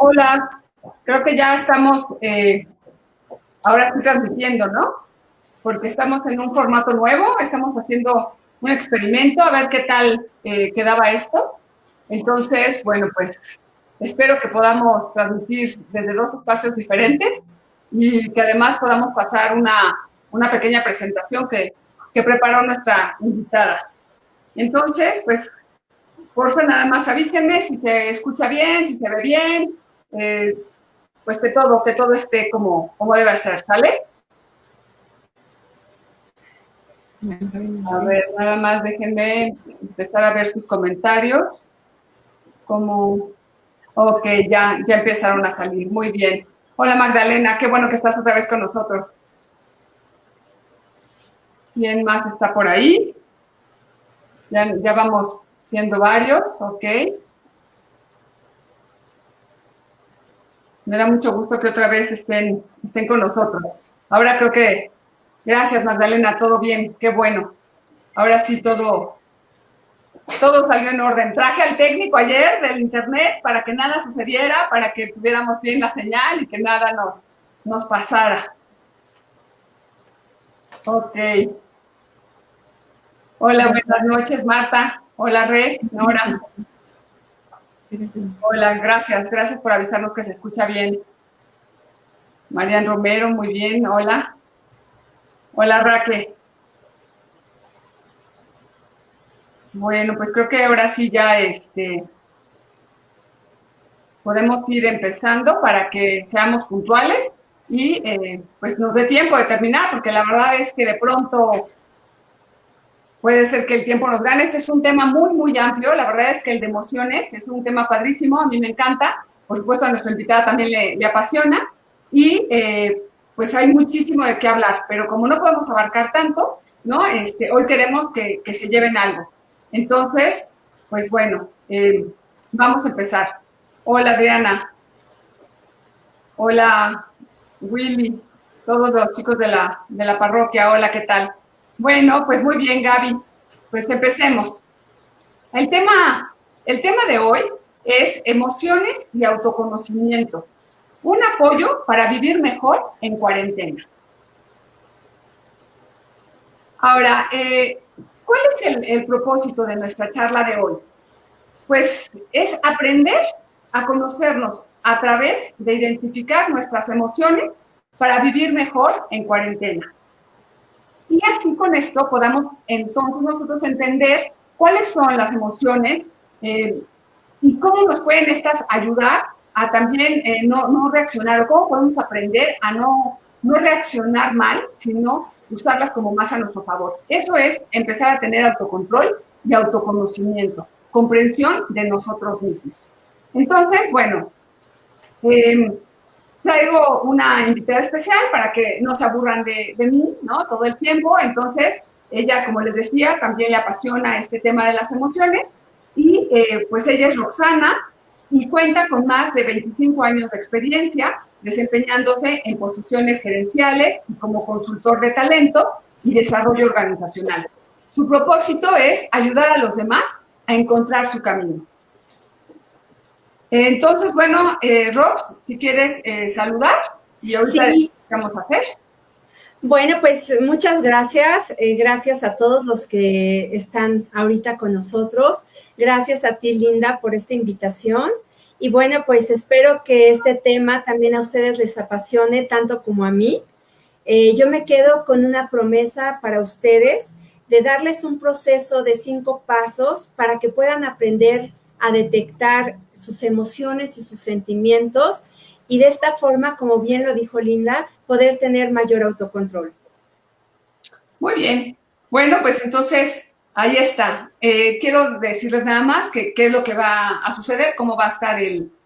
Hola, creo que ya estamos ahora sí transmitiendo, ¿no? Porque estamos en un formato nuevo, estamos haciendo un experimento a ver qué tal quedaba esto. Entonces, bueno, pues espero que podamos transmitir desde dos espacios diferentes y que además podamos pasar una pequeña presentación que preparó nuestra invitada. Entonces, pues, por favor, nada más avísenme si se escucha bien, si se ve bien, eh, pues que todo esté como debe ser, ¿sale? A ver, nada más déjenme empezar a ver sus comentarios. Como, ok, ya empezaron a salir, muy bien. Hola Magdalena, qué bueno que estás otra vez con nosotros. ¿Quién más está por ahí? Ya vamos siendo varios, ok. Me da mucho gusto que otra vez estén con nosotros. Ahora creo que, gracias Magdalena, todo bien, qué bueno. Ahora sí todo salió en orden. Traje al técnico ayer del internet para que nada sucediera, para que tuviéramos bien la señal y que nada nos pasara. Ok. Hola, buenas noches, Marta. Hola, Rey, Nora. Hola, gracias por avisarnos que se escucha bien. Marian Romero, muy bien, hola. Hola, Raquel. Bueno, pues creo que ahora sí ya podemos ir empezando para que seamos puntuales y pues nos dé tiempo de terminar, porque la verdad es que de pronto puede ser que el tiempo nos gane. Este es un tema muy, muy amplio. La verdad es que el de emociones es un tema padrísimo. A mí me encanta. Por supuesto, a nuestra invitada también le apasiona. Y pues hay muchísimo de qué hablar. Pero como no podemos abarcar tanto, ¿no? Hoy queremos que se lleven algo. Entonces, pues bueno, vamos a empezar. Hola, Adriana. Hola, Willy. Todos los chicos de la parroquia. Hola, ¿qué tal? Bueno, pues muy bien, Gaby. Pues empecemos. El tema de hoy es emociones y autoconocimiento. Un apoyo para vivir mejor en cuarentena. Ahora, ¿cuál es el propósito de nuestra charla de hoy? Pues es aprender a conocernos a través de identificar nuestras emociones para vivir mejor en cuarentena. Y así con esto podamos entonces nosotros entender cuáles son las emociones y cómo nos pueden estas ayudar a también no reaccionar, o cómo podemos aprender a no reaccionar mal, sino usarlas como más a nuestro favor. Eso es empezar a tener autocontrol y autoconocimiento, comprensión de nosotros mismos. Entonces, bueno, traigo una invitada especial para que no se aburran de mí, ¿no? Todo el tiempo. Entonces, ella, como les decía, también le apasiona este tema de las emociones y pues ella es Roxana y cuenta con más de 25 años de experiencia desempeñándose en posiciones gerenciales y como consultor de talento y desarrollo organizacional. Su propósito es ayudar a los demás a encontrar su camino. Entonces, bueno, Rox, si quieres saludar y ahorita sí. ¿Qué vamos a hacer? Bueno, pues muchas gracias. Gracias a todos los que están ahorita con nosotros. Gracias a ti, Linda, por esta invitación. Y bueno, pues espero que este tema también a ustedes les apasione tanto como a mí. Yo me quedo con una promesa para ustedes de darles un proceso de 5 pasos para que puedan aprender a detectar sus emociones y sus sentimientos y de esta forma, como bien lo dijo Linda, poder tener mayor autocontrol. Muy bien. Bueno, pues entonces ahí está. Quiero decirles nada más qué es lo que va a suceder, cómo va a estar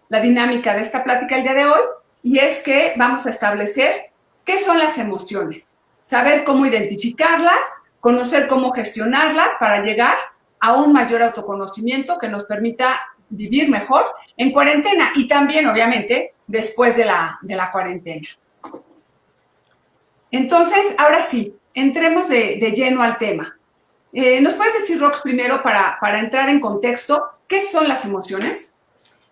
la dinámica de esta plática el día de hoy, y es que vamos a establecer qué son las emociones, saber cómo identificarlas, conocer cómo gestionarlas para llegar a un mayor autoconocimiento que nos permita vivir mejor en cuarentena y también, obviamente, después de la cuarentena. Entonces, ahora sí, entremos de lleno al tema. ¿Nos puedes decir, Rox, primero, para entrar en contexto, qué son las emociones?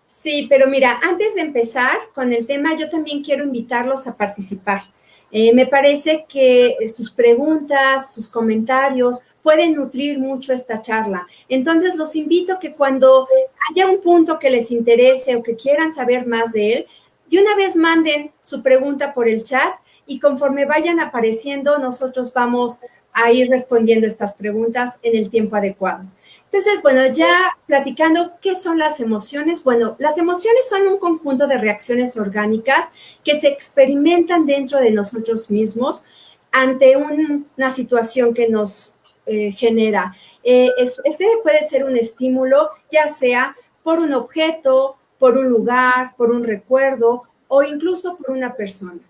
Sí, pero mira, antes de empezar con el tema, yo también quiero invitarlos a participar. Me parece que sus preguntas, sus comentarios pueden nutrir mucho esta charla. Entonces, los invito a que cuando haya un punto que les interese o que quieran saber más de él, de una vez manden su pregunta por el chat y conforme vayan apareciendo, nosotros vamos a ir respondiendo estas preguntas en el tiempo adecuado. Entonces, bueno, ya platicando qué son las emociones. Bueno, las emociones son un conjunto de reacciones orgánicas que se experimentan dentro de nosotros mismos ante una situación que nos genera. Este puede ser un estímulo, ya sea por un objeto, por un lugar, por un recuerdo o incluso por una persona.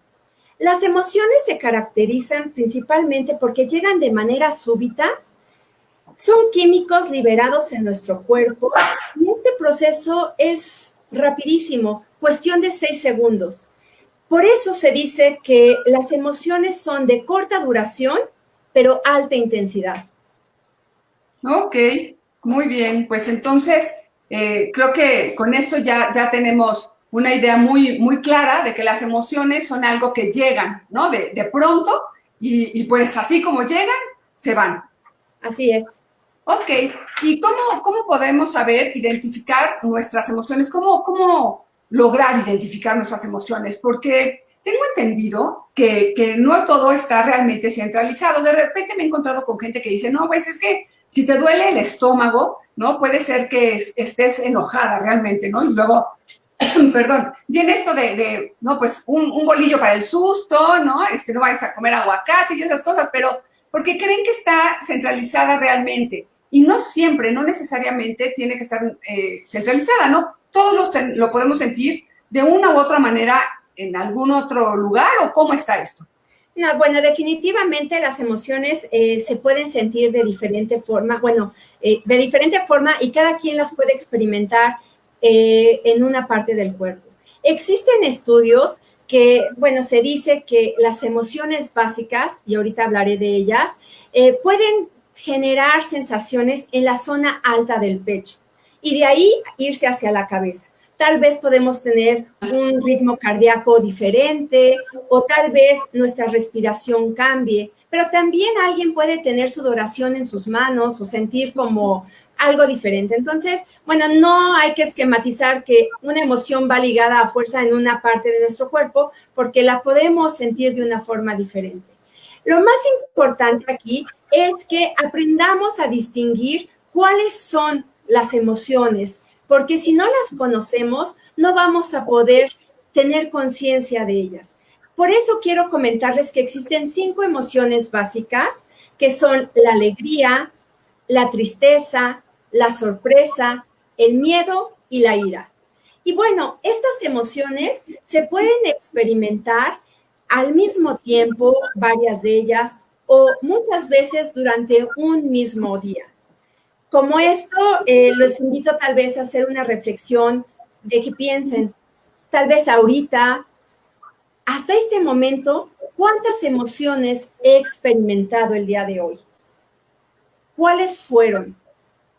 Las emociones se caracterizan principalmente porque llegan de manera súbita. Son químicos liberados en nuestro cuerpo y este proceso es rapidísimo, cuestión de 6 segundos. Por eso se dice que las emociones son de corta duración, pero alta intensidad. Ok, muy bien. Pues entonces, creo que con esto ya tenemos una idea muy clara de que las emociones son algo que llegan, ¿no? De pronto y pues así como llegan, se van. Así es. Ok, ¿y cómo podemos saber, identificar nuestras emociones? ¿Cómo lograr identificar nuestras emociones? Porque tengo entendido que no todo está realmente centralizado. De repente me he encontrado con gente que dice, no, pues es que si te duele el estómago, ¿no? Puede ser que estés enojada realmente, ¿no? Y luego, perdón, viene esto no, pues un bolillo para el susto, ¿no? No vayas a comer aguacate y esas cosas, pero porque creen que está centralizada realmente. Y no siempre, no necesariamente tiene que estar centralizada, ¿no? Todos lo podemos sentir de una u otra manera en algún otro lugar, ¿o cómo está esto? No, bueno, definitivamente las emociones se pueden sentir de diferente forma, de diferente forma y cada quien las puede experimentar en una parte del cuerpo. Existen estudios que, bueno, se dice que las emociones básicas, y ahorita hablaré de ellas, pueden generar sensaciones en la zona alta del pecho y de ahí irse hacia la cabeza. Tal vez podemos tener un ritmo cardíaco diferente o tal vez nuestra respiración cambie, pero también alguien puede tener sudoración en sus manos o sentir como algo diferente. Entonces, bueno, no hay que esquematizar que una emoción va ligada a fuerza en una parte de nuestro cuerpo porque la podemos sentir de una forma diferente. Lo más importante aquí es que aprendamos a distinguir cuáles son las emociones, porque si no las conocemos, no vamos a poder tener conciencia de ellas. Por eso quiero comentarles que existen 5 emociones básicas, que son la alegría, la tristeza, la sorpresa, el miedo y la ira. Y bueno, estas emociones se pueden experimentar al mismo tiempo, varias de ellas, o muchas veces durante un mismo día. Como esto, los invito tal vez a hacer una reflexión de que piensen, tal vez ahorita, hasta este momento, ¿cuántas emociones he experimentado el día de hoy? ¿Cuáles fueron?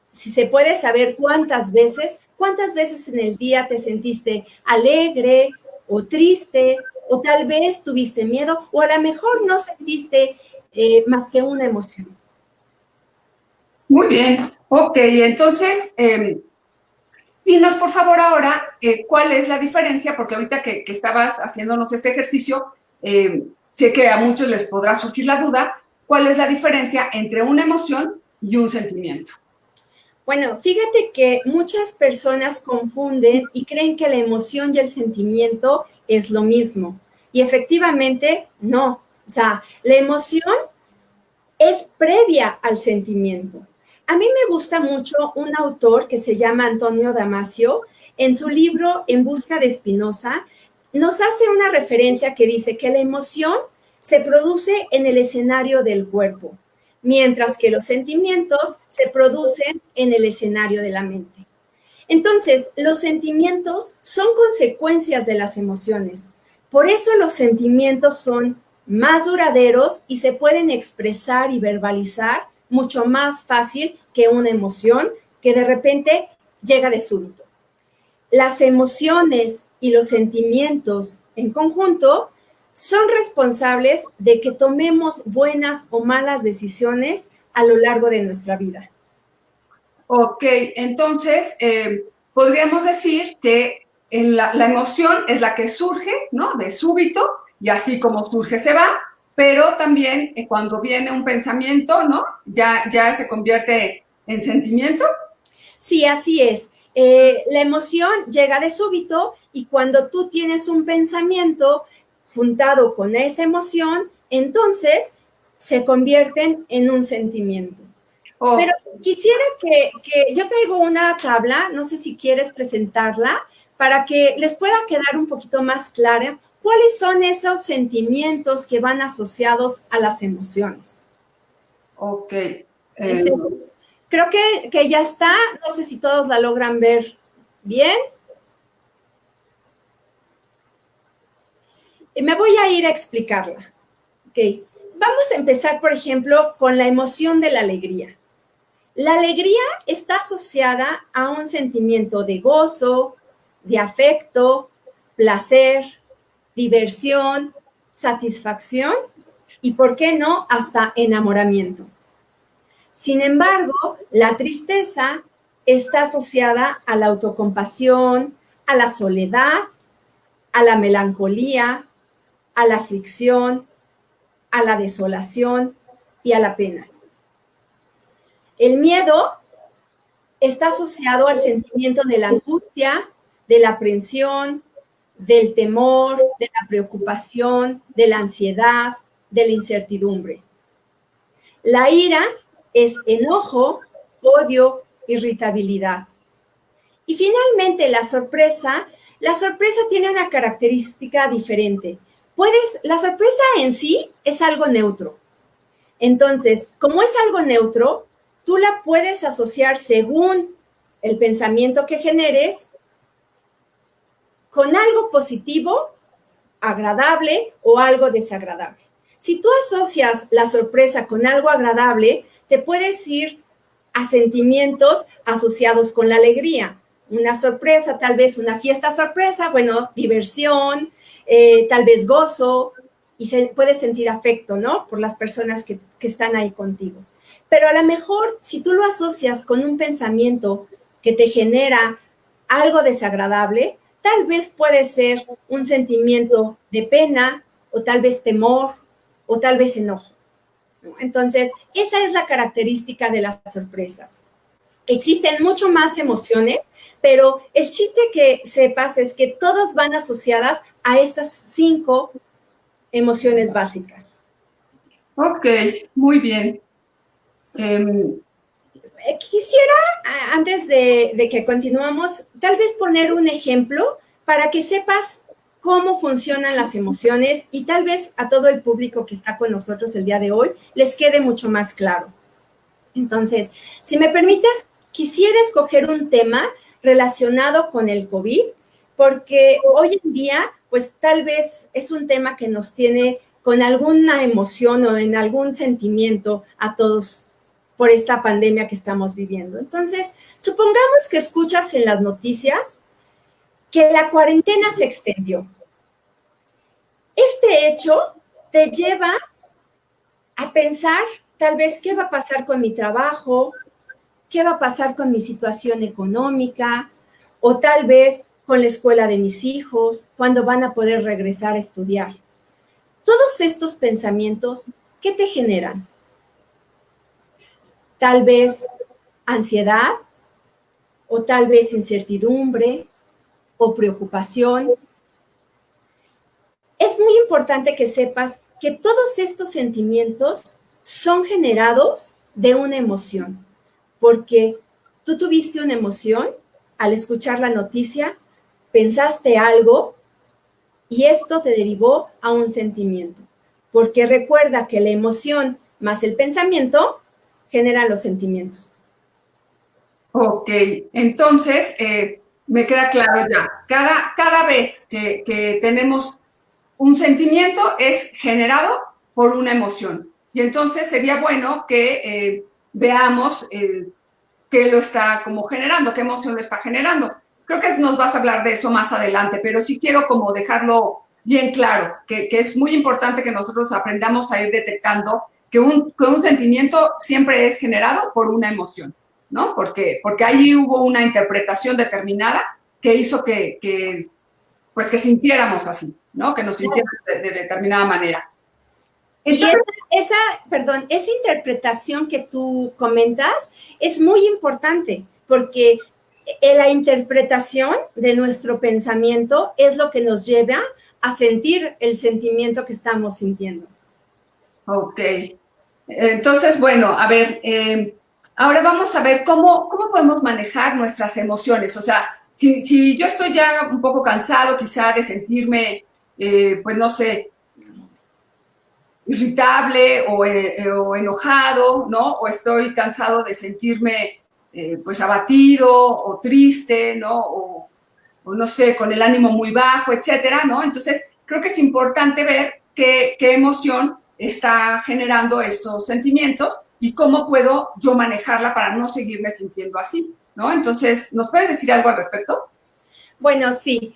Si se puede saber cuántas veces en el día te sentiste alegre o triste, o tal vez tuviste miedo, o a lo mejor no sentiste más que una emoción. Muy bien, ok, entonces, dinos por favor ahora cuál es la diferencia, porque ahorita que estabas haciéndonos este ejercicio, sé que a muchos les podrá surgir la duda, ¿cuál es la diferencia entre una emoción y un sentimiento? Bueno, fíjate que muchas personas confunden y creen que la emoción y el sentimiento es lo mismo. Y efectivamente, no. O sea, la emoción es previa al sentimiento. A mí me gusta mucho un autor que se llama Antonio Damasio. En su libro En busca de Spinoza, nos hace una referencia que dice que la emoción se produce en el escenario del cuerpo, mientras que los sentimientos se producen en el escenario de la mente. Entonces, los sentimientos son consecuencias de las emociones. Por eso los sentimientos son más duraderos y se pueden expresar y verbalizar mucho más fácil que una emoción que de repente llega de súbito. las emociones y los sentimientos en conjunto son responsables de que tomemos buenas o malas decisiones a lo largo de nuestra vida. Ok, entonces podríamos decir que la emoción es la que surge, ¿no? De súbito, y así como surge se va, pero también cuando viene un pensamiento, ¿no? Ya se convierte en sentimiento. Sí, así es. La emoción llega de súbito y cuando tú tienes un pensamiento juntado con esa emoción, entonces se convierten en un sentimiento. Oh. Pero quisiera que yo traigo una tabla, no sé si quieres presentarla, para que les pueda quedar un poquito más clara cuáles son esos sentimientos que van asociados a las emociones. Ok. Creo que ya está, no sé si todos la logran ver bien. Me voy a ir a explicarla. Okay. Vamos a empezar, por ejemplo, con la emoción de la alegría. La alegría está asociada a un sentimiento de gozo, de afecto, placer, diversión, satisfacción y, ¿por qué no?, hasta enamoramiento. Sin embargo, la tristeza está asociada a la autocompasión, a la soledad, a la melancolía, a la aflicción, a la desolación y a la pena. El miedo está asociado al sentimiento de la angustia, de la aprensión, del temor, de la preocupación, de la ansiedad, de la incertidumbre. La ira es enojo, odio, irritabilidad. Y finalmente la sorpresa tiene una característica diferente. La sorpresa en sí es algo neutro. Entonces, como es algo neutro, tú la puedes asociar según el pensamiento que generes con algo positivo, agradable o algo desagradable. Si tú asocias la sorpresa con algo agradable, te puedes ir a sentimientos asociados con la alegría. Una sorpresa, tal vez una fiesta sorpresa, bueno, diversión, tal vez gozo, y puedes sentir afecto, ¿no? Por las personas que están ahí contigo. Pero a lo mejor, si tú lo asocias con un pensamiento que te genera algo desagradable, tal vez puede ser un sentimiento de pena, o tal vez temor, o tal vez enojo. Entonces, esa es la característica de la sorpresa. Existen mucho más emociones, pero el chiste que sepas es que todas van asociadas a estas 5 emociones básicas. Ok, muy bien. Quisiera, antes de que continuemos, tal vez poner un ejemplo para que sepas cómo funcionan las emociones y tal vez a todo el público que está con nosotros el día de hoy les quede mucho más claro. Entonces, si me permites, quisiera escoger un tema relacionado con el COVID, porque hoy en día, pues tal vez es un tema que nos tiene con alguna emoción o en algún sentimiento a todos por esta pandemia que estamos viviendo. Entonces, supongamos que escuchas en las noticias que la cuarentena se extendió. Este hecho te lleva a pensar tal vez qué va a pasar con mi trabajo, qué va a pasar con mi situación económica, o tal vez con la escuela de mis hijos, cuándo van a poder regresar a estudiar. Todos estos pensamientos, ¿qué te generan? Tal vez ansiedad, o tal vez incertidumbre, o preocupación. Es muy importante que sepas que todos estos sentimientos son generados de una emoción, porque tú tuviste una emoción al escuchar la noticia, pensaste algo y esto te derivó a un sentimiento, porque recuerda que la emoción más el pensamiento generan los sentimientos. Ok, entonces me queda claro ya. Cada vez que tenemos un sentimiento es generado por una emoción. Y entonces sería bueno que veamos qué lo está como generando, qué emoción lo está generando. creo que nos vas a hablar de eso más adelante, pero sí quiero como dejarlo bien claro, que es muy importante que nosotros aprendamos a ir detectando que un sentimiento siempre es generado por una emoción, ¿no? Porque ahí hubo una interpretación determinada que hizo pues que sintiéramos así, ¿no? Que nos sintiéramos de determinada manera. Entonces, esa interpretación que tú comentas es muy importante porque la interpretación de nuestro pensamiento es lo que nos lleva a sentir el sentimiento que estamos sintiendo. Ok. Entonces, bueno, a ver, ahora vamos a ver cómo podemos manejar nuestras emociones. O sea, si yo estoy ya un poco cansado quizá de sentirme, pues no sé, irritable o enojado, ¿no? O estoy cansado de sentirme pues abatido o triste, ¿no? O no sé, con el ánimo muy bajo, etcétera, ¿no? Entonces, creo que es importante ver qué emoción está generando estos sentimientos y cómo puedo yo manejarla para no seguirme sintiendo así, ¿no? Entonces, ¿nos puedes decir algo al respecto? Bueno, sí.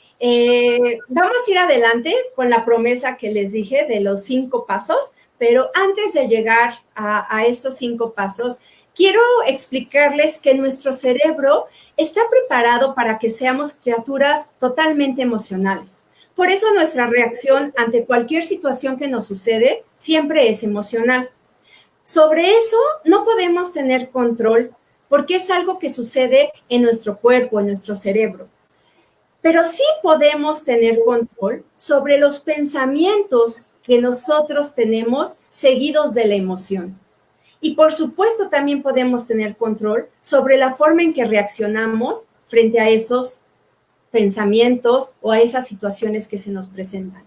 Vamos a ir adelante con la promesa que les dije de los 5 pasos, pero antes de llegar a esos 5 pasos, quiero explicarles que nuestro cerebro está preparado para que seamos criaturas totalmente emocionales. Por eso nuestra reacción ante cualquier situación que nos sucede siempre es emocional. Sobre eso no podemos tener control porque es algo que sucede en nuestro cuerpo, en nuestro cerebro. Pero sí podemos tener control sobre los pensamientos que nosotros tenemos seguidos de la emoción. Y por supuesto también podemos tener control sobre la forma en que reaccionamos frente a esos pensamientos o a esas situaciones que se nos presentan.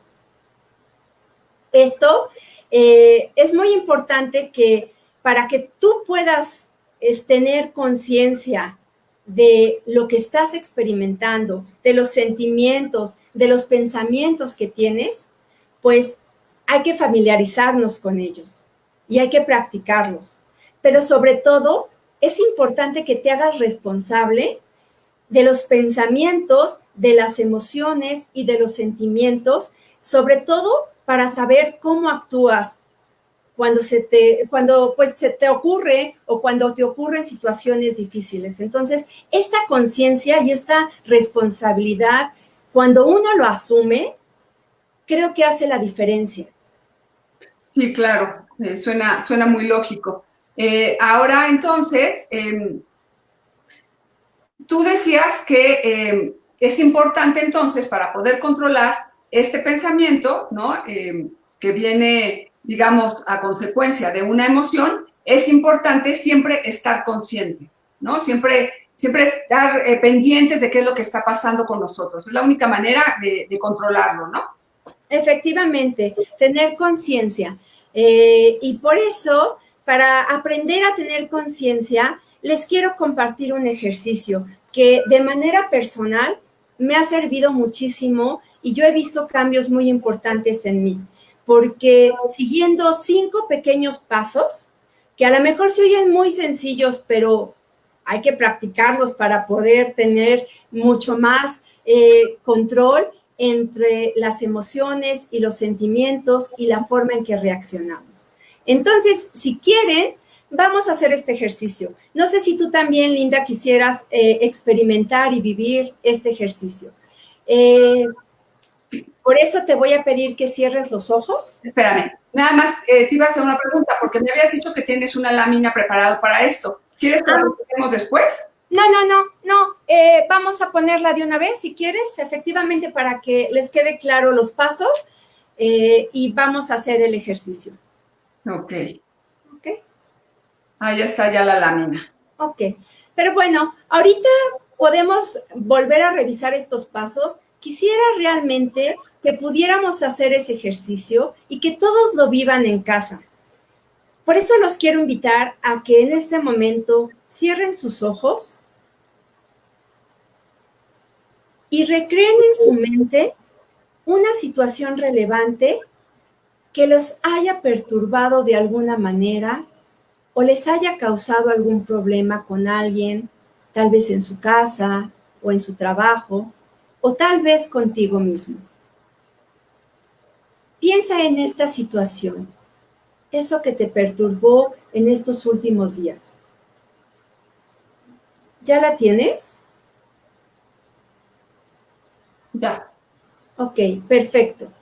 Esto es muy importante que para que tú puedas tener conciencia de lo que estás experimentando, de los sentimientos, de los pensamientos que tienes, pues hay que familiarizarnos con ellos y hay que practicarlos. Pero sobre todo, es importante que te hagas responsable de los pensamientos, de las emociones y de los sentimientos, sobre todo para saber cómo actúas cuando pues se te ocurre o cuando te ocurren situaciones difíciles. Entonces, esta conciencia y esta responsabilidad, cuando uno lo asume, creo que hace la diferencia. Sí, claro, suena muy lógico. Ahora, entonces, tú decías que es importante entonces para poder controlar este pensamiento, ¿no? Que viene, digamos, a consecuencia de una emoción, es importante siempre estar conscientes, ¿no? Siempre estar pendientes de qué es lo que está pasando con nosotros. Es la única manera de controlarlo, ¿no? Efectivamente, tener conciencia. Y por eso, para aprender a tener conciencia, les quiero compartir un ejercicio que de manera personal me ha servido muchísimo y yo he visto cambios muy importantes en mí, porque siguiendo 5 pequeños pasos, que a lo mejor se oyen muy sencillos, pero hay que practicarlos para poder tener mucho más control entre las emociones y los sentimientos y la forma en que reaccionamos. Entonces, si quieren, vamos a hacer este ejercicio. No sé si tú también, Linda, quisieras experimentar y vivir este ejercicio. Por eso te voy a pedir que cierres los ojos. Espérame, nada más te iba a hacer una pregunta, porque me habías dicho que tienes una lámina preparada para esto. ¿Quieres que la busquemos después? No. Vamos a ponerla de una vez, si quieres, efectivamente, para que les quede claro los pasos y vamos a hacer el ejercicio. Ok. ¿Ok? Ahí está ya la lámina. Ok. Pero bueno, ahorita podemos volver a revisar estos pasos. Quisiera realmente que pudiéramos hacer ese ejercicio y que todos lo vivan en casa. Por eso los quiero invitar a que en este momento cierren sus ojos y recreen en su mente una situación relevante que los haya perturbado de alguna manera o les haya causado algún problema con alguien, tal vez en su casa o en su trabajo, o tal vez contigo mismo. Piensa en esta situación, eso que te perturbó en estos últimos días. ¿Ya la tienes? Ya. Ok, perfecto.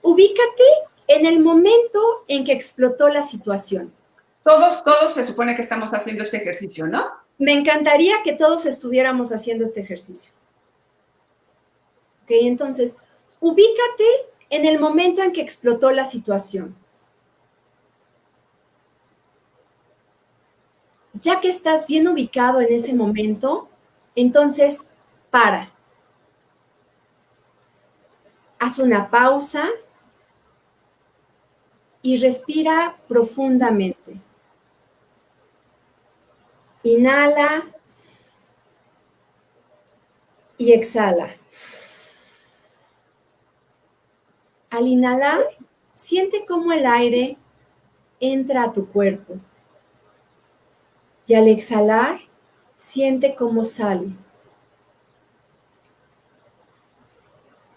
Ubícate en el momento en que explotó la situación. Todos se supone que estamos haciendo este ejercicio, ¿no? Me encantaría que todos estuviéramos haciendo este ejercicio. Ok, entonces, ubícate en el momento en que explotó la situación. Ya que estás bien ubicado en ese momento, entonces para. Haz una pausa y respira profundamente. Inhala y exhala. Al inhalar, siente cómo el aire entra a tu cuerpo. Y al exhalar, siente cómo sale.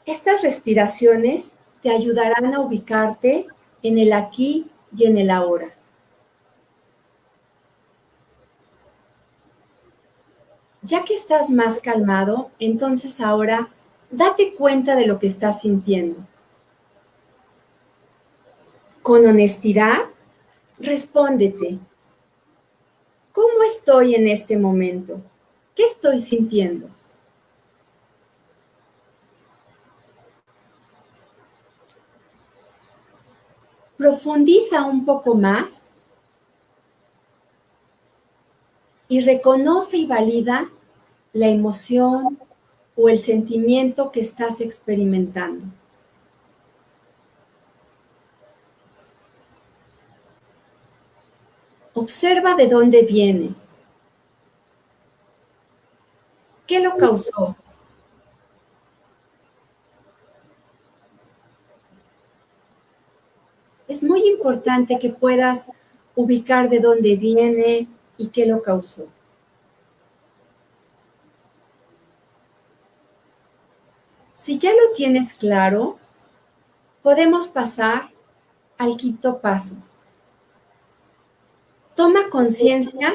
Estas respiraciones te ayudarán a ubicarte en el aquí y en el ahora. Ya que estás más calmado, entonces ahora date cuenta de lo que estás sintiendo. Con honestidad, respóndete. ¿Cómo estoy en este momento? ¿Qué estoy sintiendo? Profundiza un poco más y reconoce y valida la emoción o el sentimiento que estás experimentando. Observa de dónde viene. ¿Qué lo causó? Es muy importante que puedas ubicar de dónde viene y qué lo causó. Si ya lo tienes claro, podemos pasar al quinto paso. Toma conciencia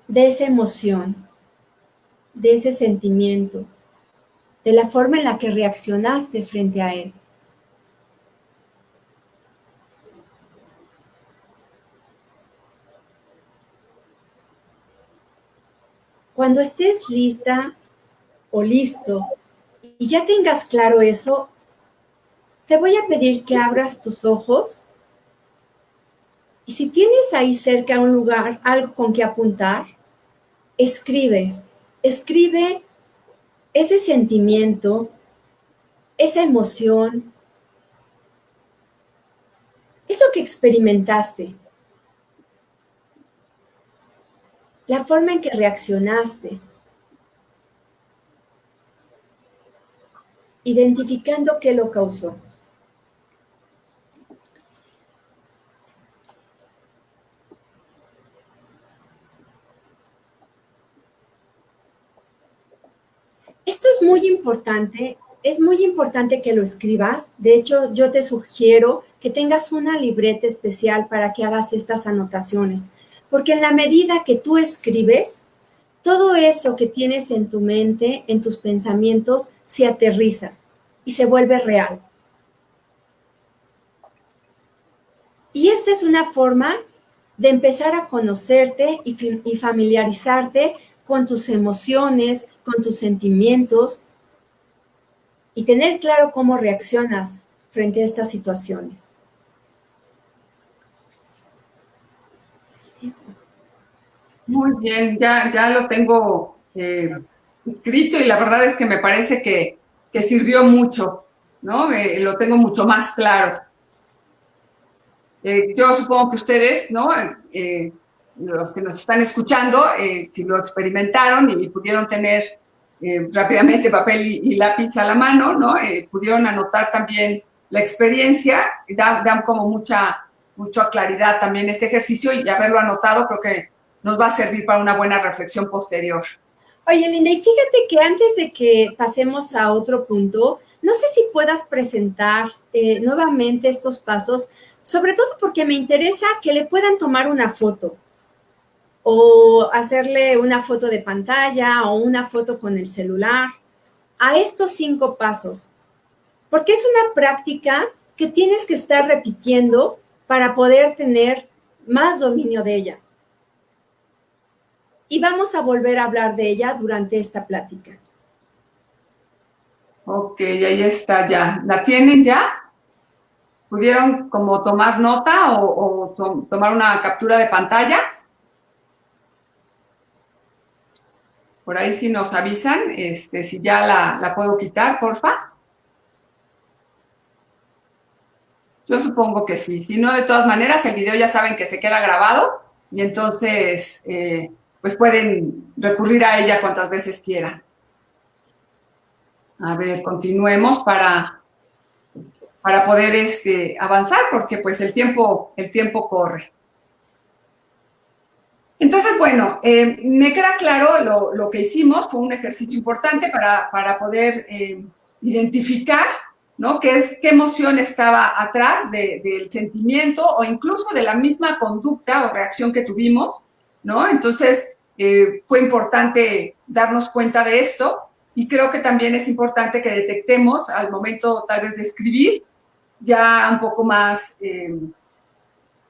de esa emoción, de ese sentimiento, de la forma en la que reaccionaste frente a él. Cuando estés lista o listo y ya tengas claro eso, te voy a pedir que abras tus ojos y si tienes ahí cerca un lugar, algo con que apuntar, escribe ese sentimiento, esa emoción, eso que experimentaste, la forma en que reaccionaste, identificando qué lo causó. Esto es muy importante que lo escribas. De hecho, yo te sugiero que tengas una libreta especial para que hagas estas anotaciones, porque en la medida que tú escribes, todo eso que tienes en tu mente, en tus pensamientos, se aterriza y se vuelve real. Y esta es una forma de empezar a conocerte y familiarizarte con tus emociones, con tus sentimientos y tener claro cómo reaccionas frente a estas situaciones. Muy bien, ya lo tengo escrito y la verdad es que me parece que sirvió mucho, ¿no? Lo tengo mucho más claro. Yo supongo que ustedes, ¿no? Los que nos están escuchando, si lo experimentaron y pudieron tener rápidamente papel y lápiz a la mano, ¿no? Pudieron anotar también la experiencia, dan como mucha claridad también este ejercicio y haberlo anotado creo que nos va a servir para una buena reflexión posterior. Oye, Linda, y fíjate que antes de que pasemos a otro punto, no sé si puedas presentar nuevamente estos pasos, sobre todo porque me interesa que le puedan tomar una foto o hacerle una foto de pantalla o una foto con el celular a estos 5 pasos, porque es una práctica que tienes que estar repitiendo para poder tener más dominio de ella. Y vamos a volver a hablar de ella durante esta plática. Ok, ahí está ya. ¿La tienen ya? ¿Pudieron como tomar nota o tomar una captura de pantalla? Por ahí si nos avisan, si ya la puedo quitar, porfa. Yo supongo que sí. Si no, de todas maneras, el video ya saben que se queda grabado y entonces, pues pueden recurrir a ella cuantas veces quieran. A ver, continuemos para poder avanzar, porque pues el tiempo corre. Entonces, bueno, me queda claro lo que hicimos, fue un ejercicio importante para poder identificar, ¿no? Qué emoción estaba atrás del sentimiento o incluso de la misma conducta o reacción que tuvimos, ¿no? Entonces, fue importante darnos cuenta de esto y creo que también es importante que detectemos al momento tal vez de escribir ya un poco más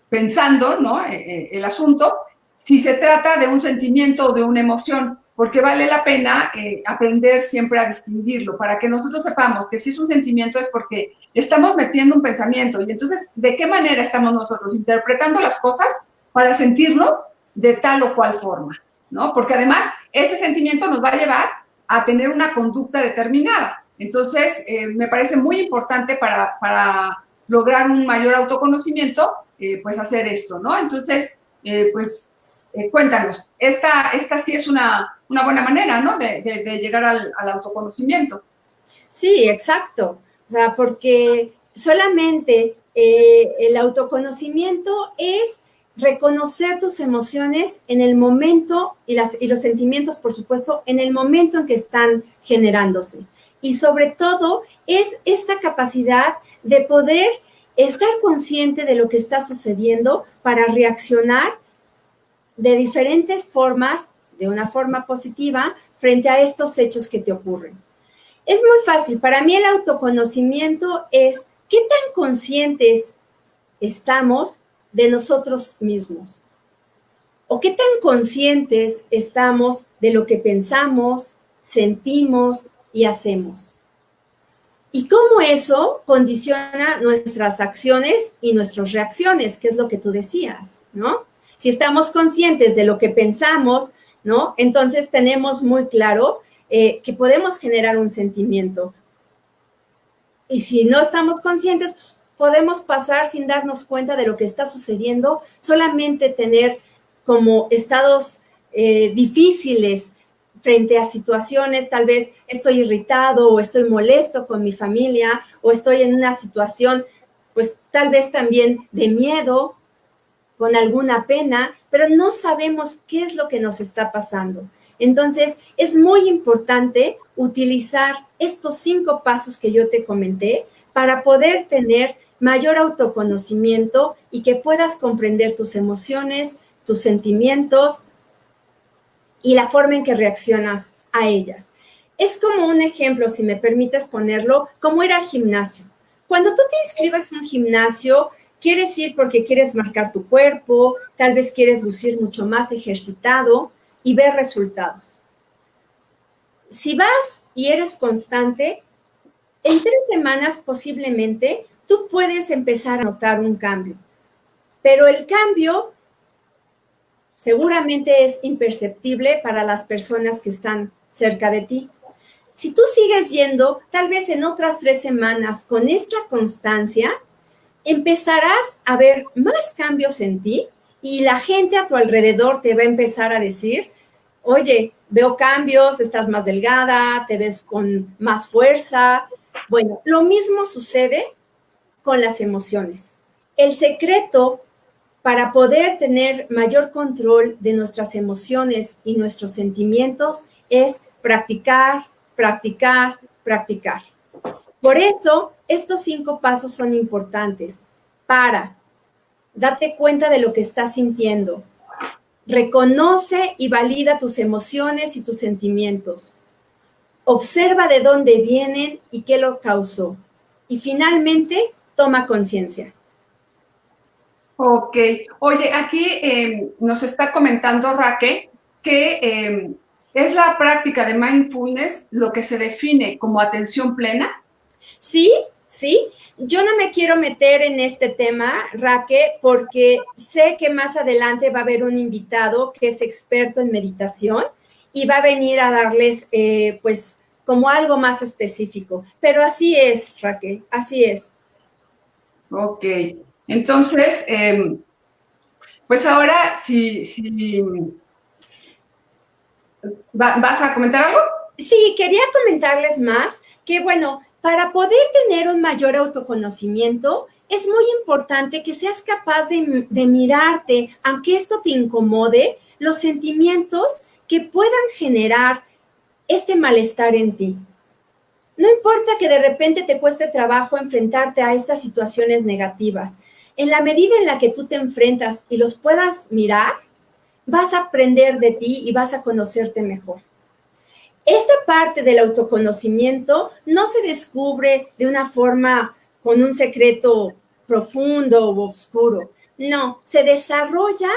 pensando, ¿no? El asunto, si se trata de un sentimiento o de una emoción, porque vale la pena aprender siempre a distinguirlo, para que nosotros sepamos que si es un sentimiento es porque estamos metiendo un pensamiento y entonces, ¿de qué manera estamos nosotros interpretando las cosas para sentirnos de tal o cual forma? ¿No? Porque además ese sentimiento nos va a llevar a tener una conducta determinada. Entonces, me parece muy importante para lograr un mayor autoconocimiento, pues hacer esto, ¿no? Entonces, cuéntanos, esta sí es una buena manera, ¿no? De llegar al autoconocimiento. Sí, exacto. O sea, porque solamente el autoconocimiento es reconocer tus emociones en el momento y los sentimientos, por supuesto, en el momento en que están generándose. Y sobre todo es esta capacidad de poder estar consciente de lo que está sucediendo para reaccionar de diferentes formas, de una forma positiva, frente a estos hechos que te ocurren. Es muy fácil. Para mí el autoconocimiento es qué tan conscientes estamos de nosotros mismos o qué tan conscientes estamos de lo que pensamos, sentimos y hacemos. Y cómo eso condiciona nuestras acciones y nuestras reacciones, que es lo que tú decías, ¿no? Si estamos conscientes de lo que pensamos, ¿no? Entonces tenemos muy claro que podemos generar un sentimiento. Y si no estamos conscientes, pues podemos pasar sin darnos cuenta de lo que está sucediendo, solamente tener como estados difíciles frente a situaciones, tal vez estoy irritado o estoy molesto con mi familia o estoy en una situación, pues tal vez también de miedo, con alguna pena, pero no sabemos qué es lo que nos está pasando. Entonces, es muy importante utilizar estos 5 pasos que yo te comenté para poder tener mayor autoconocimiento y que puedas comprender tus emociones, tus sentimientos y la forma en que reaccionas a ellas. Es como un ejemplo, si me permites ponerlo, como ir al gimnasio. Cuando tú te inscribes en un gimnasio, quieres ir porque quieres marcar tu cuerpo, tal vez quieres lucir mucho más ejercitado y ver resultados. Si vas y eres constante, en 3 semanas posiblemente tú puedes empezar a notar un cambio. Pero el cambio seguramente es imperceptible para las personas que están cerca de ti. Si tú sigues yendo, tal vez en otras 3 semanas con esta constancia, empezarás a ver más cambios en ti y la gente a tu alrededor te va a empezar a decir, oye, veo cambios, estás más delgada, te ves con más fuerza. Bueno, lo mismo sucede con las emociones. El secreto para poder tener mayor control de nuestras emociones y nuestros sentimientos es practicar, practicar, practicar. Por eso, estos 5 pasos son importantes. Date cuenta de lo que estás sintiendo. Reconoce y valida tus emociones y tus sentimientos. Observa de dónde vienen y qué lo causó. Y finalmente, toma conciencia. Ok. Oye, aquí nos está comentando Raquel que es la práctica de mindfulness lo que se define como atención plena. Sí, sí. Yo no me quiero meter en este tema, Raquel, porque sé que más adelante va a haber un invitado que es experto en meditación y va a venir a darles, pues, como algo más específico. Pero así es, Raquel, así es. Ok. Entonces, pues ahora, ¿vas a comentar algo? Sí, quería comentarles más que, bueno, para poder tener un mayor autoconocimiento, es muy importante que seas capaz de mirarte, aunque esto te incomode, los sentimientos que puedan generar este malestar en ti. No importa que de repente te cueste trabajo enfrentarte a estas situaciones negativas. En la medida en la que tú te enfrentas y los puedas mirar, vas a aprender de ti y vas a conocerte mejor. Esta parte del autoconocimiento no se descubre de una forma con un secreto profundo o oscuro. No, se desarrolla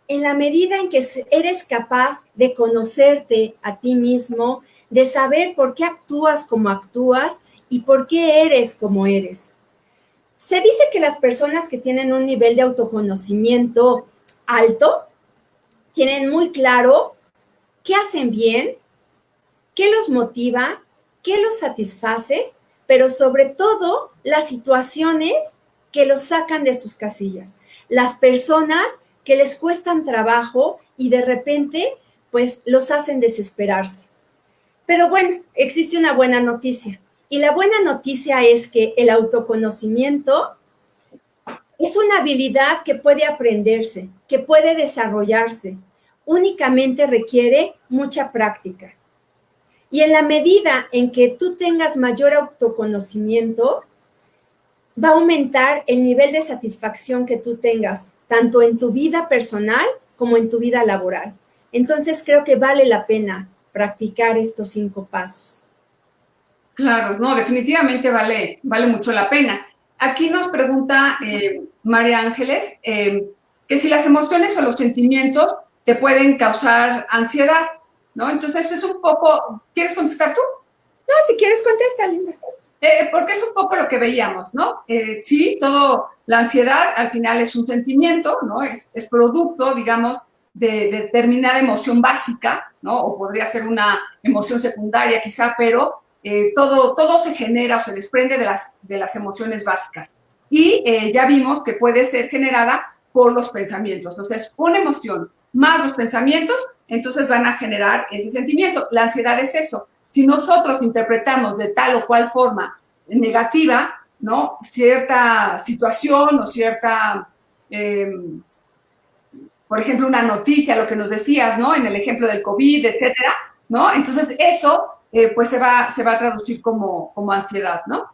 en la medida en que eres capaz de conocerte a ti mismo, de saber por qué actúas como actúas y por qué eres como eres. Se dice que las personas que tienen un nivel de autoconocimiento alto tienen muy claro qué hacen bien, qué los motiva, qué los satisface, pero sobre todo las situaciones que los sacan de sus casillas. Las personas que les cuestan trabajo y de repente, pues, los hacen desesperarse. Pero bueno, existe una buena noticia. Y la buena noticia es que el autoconocimiento es una habilidad que puede aprenderse, que puede desarrollarse. Únicamente requiere mucha práctica. Y en la medida en que tú tengas mayor autoconocimiento, va a aumentar el nivel de satisfacción que tú tengas, tanto en tu vida personal como en tu vida laboral. Entonces creo que vale la pena practicar estos 5 pasos. Claro, no, definitivamente vale mucho la pena. Aquí nos pregunta María Ángeles que si las emociones o los sentimientos te pueden causar ansiedad, ¿no? Entonces es un poco, ¿quieres contestar tú? No, si quieres contesta, Linda. Porque es un poco lo que veíamos, ¿no? Sí, la ansiedad al final es un sentimiento, ¿no? Es producto, digamos, de determinada emoción básica, ¿no? O podría ser una emoción secundaria quizá, pero todo se genera o se desprende de las emociones básicas. Y ya vimos que puede ser generada por los pensamientos. Entonces, una emoción más los pensamientos, entonces van a generar ese sentimiento. La ansiedad es eso. Si nosotros interpretamos de tal o cual forma negativa, ¿no? Cierta situación o cierta, por ejemplo, una noticia, lo que nos decías, ¿no? En el ejemplo del COVID, etcétera, ¿no? Entonces eso, pues se va a traducir como ansiedad, ¿no?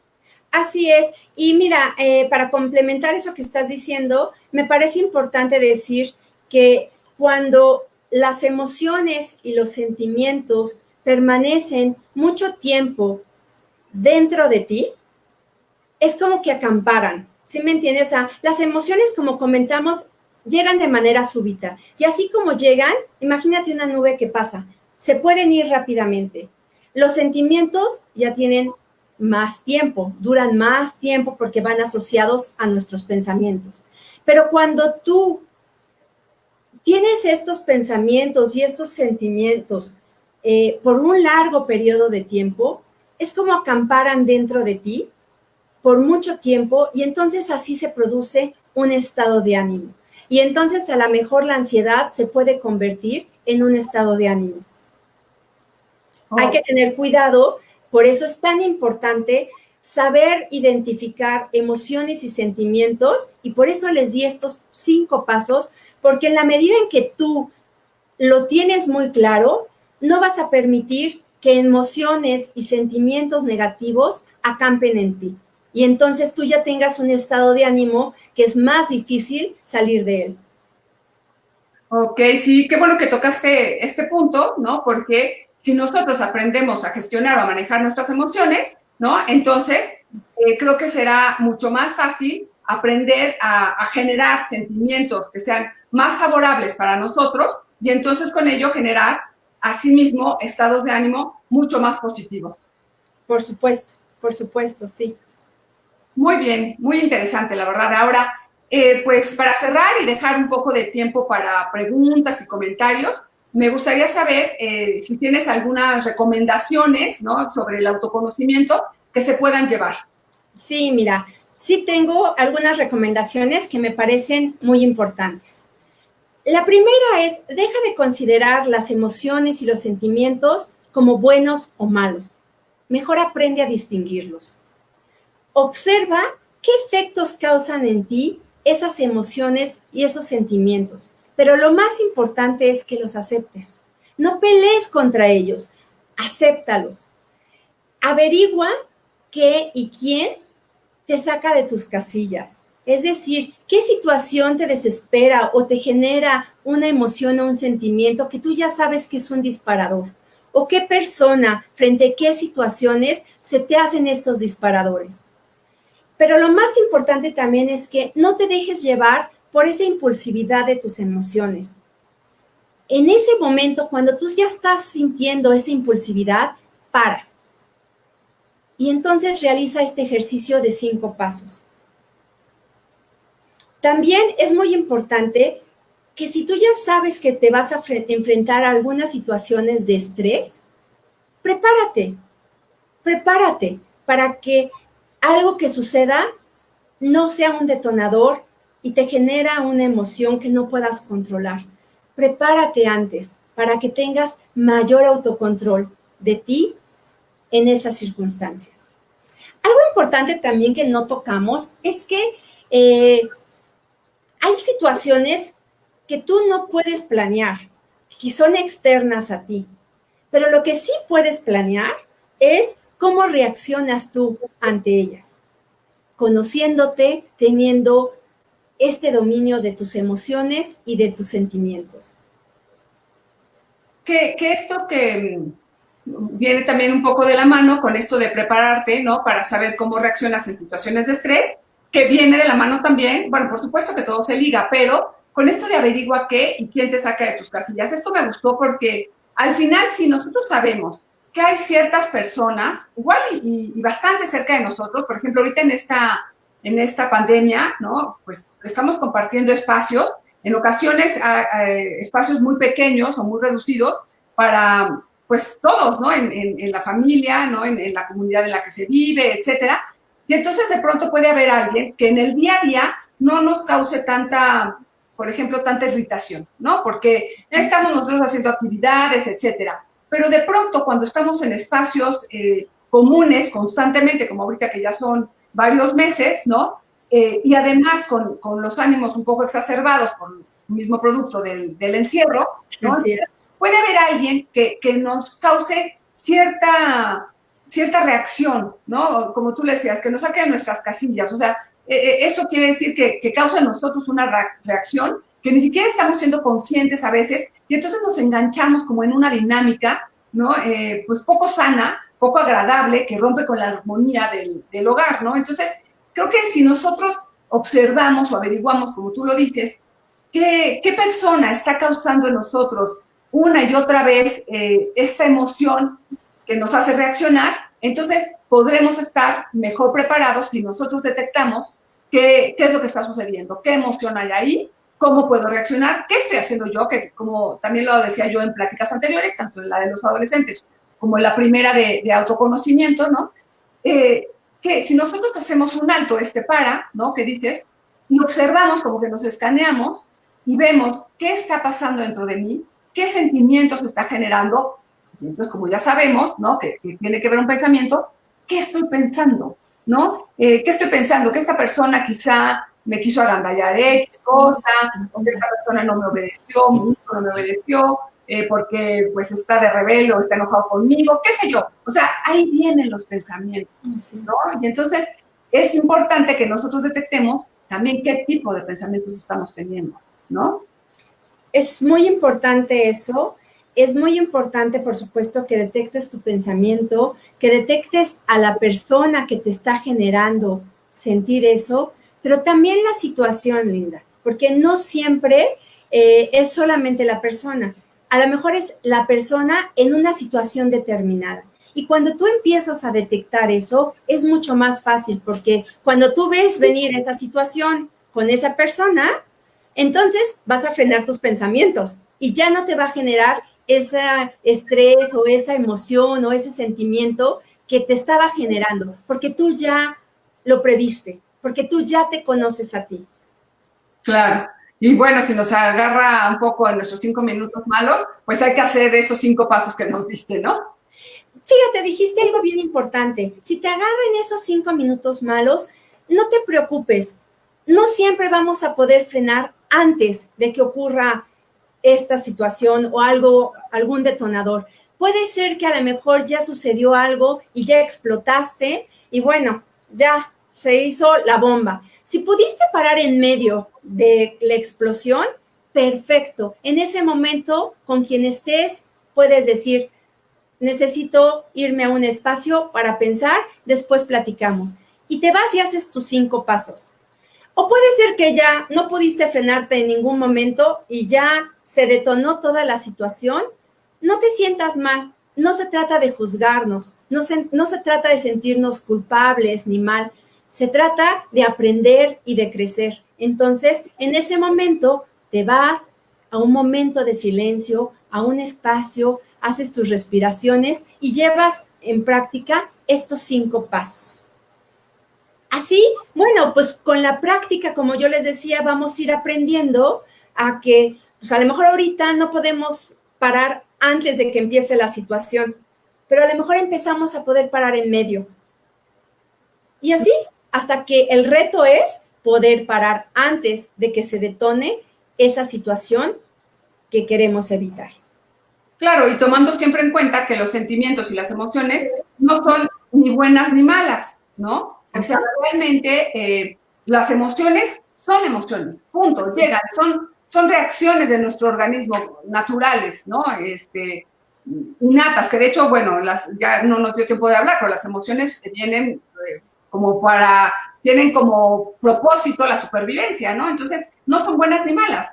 Así es. Y mira, para complementar eso que estás diciendo, me parece importante decir que cuando las emociones y los sentimientos permanecen mucho tiempo dentro de ti, es como que acamparan, ¿sí me entiendes? O sea, las emociones, como comentamos, llegan de manera súbita. Y así como llegan, imagínate una nube que pasa, se pueden ir rápidamente. Los sentimientos ya tienen más tiempo, duran más tiempo porque van asociados a nuestros pensamientos. Pero cuando tú tienes estos pensamientos y estos sentimientos por un largo periodo de tiempo, es como acamparan dentro de ti por mucho tiempo y entonces así se produce un estado de ánimo. Y entonces a lo mejor la ansiedad se puede convertir en un estado de ánimo. Hay que tener cuidado, por eso es tan importante saber identificar emociones y sentimientos, y por eso les di estos 5 pasos, porque en la medida en que tú lo tienes muy claro, no vas a permitir que emociones y sentimientos negativos acampen en ti. Y entonces tú ya tengas un estado de ánimo que es más difícil salir de él. Ok, sí, qué bueno que tocaste este punto, ¿no? Porque si nosotros aprendemos a gestionar o a manejar nuestras emociones, ¿no? Entonces, creo que será mucho más fácil aprender a generar sentimientos que sean más favorables para nosotros y entonces con ello generar, asimismo, estados de ánimo mucho más positivos. Por supuesto, sí. Muy bien, muy interesante, la verdad. Ahora, pues para cerrar y dejar un poco de tiempo para preguntas y comentarios, me gustaría saber si tienes algunas recomendaciones, ¿no?, sobre el autoconocimiento que se puedan llevar. Sí, mira, sí tengo algunas recomendaciones que me parecen muy importantes. La primera es, deja de considerar las emociones y los sentimientos como buenos o malos. Mejor aprende a distinguirlos. Observa qué efectos causan en ti esas emociones y esos sentimientos. Pero lo más importante es que los aceptes. No pelees contra ellos, acéptalos. Averigua qué y quién te saca de tus casillas. Es decir, qué situación te desespera o te genera una emoción o un sentimiento que tú ya sabes que es un disparador. O qué persona, frente a qué situaciones se te hacen estos disparadores. Pero lo más importante también es que no te dejes llevar por esa impulsividad de tus emociones. En ese momento, cuando tú ya estás sintiendo esa impulsividad, para. Y entonces realiza este ejercicio de 5 pasos. También es muy importante que si tú ya sabes que te vas a enfrentar a algunas situaciones de estrés, prepárate para que algo que suceda no sea un detonador y te genera una emoción que no puedas controlar. Prepárate antes para que tengas mayor autocontrol de ti en esas circunstancias. Algo importante también que no tocamos es que hay situaciones que tú no puedes planear, que son externas a ti, pero lo que sí puedes planear es cómo reaccionas tú ante ellas, conociéndote, teniendo este dominio de tus emociones y de tus sentimientos. Que esto que viene también un poco de la mano con esto de prepararte, ¿no?, para saber cómo reaccionas en situaciones de estrés, que viene de la mano también, bueno, por supuesto que todo se liga, pero con esto de averigua qué y quién te saca de tus casillas. Esto me gustó porque al final, si nosotros sabemos que hay ciertas personas, igual y bastante cerca de nosotros, por ejemplo, ahorita en esta pandemia, ¿no?, pues estamos compartiendo espacios, en ocasiones espacios muy pequeños o muy reducidos para, pues, todos, ¿no?, en la familia, ¿no?, en la comunidad en la que se vive, etcétera. Y entonces de pronto puede haber alguien que en el día a día no nos cause tanta, por ejemplo, tanta irritación, ¿no? Porque estamos nosotros haciendo actividades, etcétera. Pero de pronto cuando estamos en espacios comunes constantemente, como ahorita que ya son varios meses, ¿no? Y además con los ánimos un poco exacerbados por el mismo producto del encierro, ¿no? Así es. Puede haber alguien que nos cause cierta reacción, ¿no? Como tú le decías, que nos saque de nuestras casillas. O sea, eso quiere decir que causa en nosotros una reacción que ni siquiera estamos siendo conscientes a veces, y entonces nos enganchamos como en una dinámica, ¿no? Pues poco sana, poco agradable, que rompe con la armonía del hogar, ¿no? Entonces, creo que si nosotros observamos o averiguamos, como tú lo dices, qué persona está causando en nosotros una y otra vez esta emoción que nos hace reaccionar, entonces podremos estar mejor preparados si nosotros detectamos qué es lo que está sucediendo, qué emoción hay ahí, cómo puedo reaccionar, qué estoy haciendo yo, que como también lo decía yo en pláticas anteriores, tanto en la de los adolescentes como en la primera de autoconocimiento, ¿no? Que si nosotros hacemos un alto, ¿no?, que dices, y observamos, como que nos escaneamos y vemos qué está pasando dentro de mí, qué sentimientos está generando. Y entonces, como ya sabemos, ¿no?, que tiene que ver un pensamiento, ¿qué estoy pensando? ¿no? ¿Qué estoy pensando? Que esta persona quizá me quiso agandallar X cosa, o que esta persona no me obedeció, mi hijo no me obedeció, porque pues está de rebelde o está enojado conmigo, qué sé yo. O sea, ahí vienen los pensamientos, ¿no? Y entonces es importante que nosotros detectemos también qué tipo de pensamientos estamos teniendo, ¿no? Es muy importante eso. Es muy importante, por supuesto, que detectes tu pensamiento, que detectes a la persona que te está generando sentir eso, pero también la situación, Linda, porque no siempre es solamente la persona. A lo mejor es la persona en una situación determinada. Y cuando tú empiezas a detectar eso, es mucho más fácil, porque cuando tú ves venir esa situación con esa persona, entonces vas a frenar tus pensamientos y ya no te va a generar ese estrés o esa emoción o ese sentimiento que te estaba generando, porque tú ya lo previste, porque tú ya te conoces a ti. Claro. Y bueno, si nos agarra un poco en nuestros 5 minutos malos, pues hay que hacer esos 5 pasos que nos diste, ¿no? Fíjate, dijiste algo bien importante. Si te agarran esos 5 minutos malos, no te preocupes. No siempre vamos a poder frenar antes de que ocurra esta situación o algo, algún detonador. Puede ser que a lo mejor ya sucedió algo y ya explotaste y bueno, ya se hizo la bomba. Si pudiste parar en medio de la explosión, perfecto. En ese momento, con quien estés, puedes decir, necesito irme a un espacio para pensar, después platicamos. Y te vas y haces tus 5 pasos. O puede ser que ya no pudiste frenarte en ningún momento y ya se detonó toda la situación. No te sientas mal. No se trata de juzgarnos. No se trata de sentirnos culpables ni mal. Se trata de aprender y de crecer. Entonces, en ese momento, te vas a un momento de silencio, a un espacio, haces tus respiraciones y llevas en práctica estos 5 pasos. Así, bueno, pues con la práctica, como yo les decía, vamos a ir aprendiendo a que, pues a lo mejor ahorita no podemos parar antes de que empiece la situación, pero a lo mejor empezamos a poder parar en medio. Y así, hasta que el reto es poder parar antes de que se detone esa situación que queremos evitar. Claro, y tomando siempre en cuenta que los sentimientos y las emociones no son ni buenas ni malas, ¿no? O sea, realmente las emociones, punto, llegan, son reacciones de nuestro organismo naturales, ¿no? Innatas, que de hecho, bueno, ya no nos dio tiempo de hablar, pero las emociones vienen tienen como propósito la supervivencia, ¿no? Entonces, no son buenas ni malas.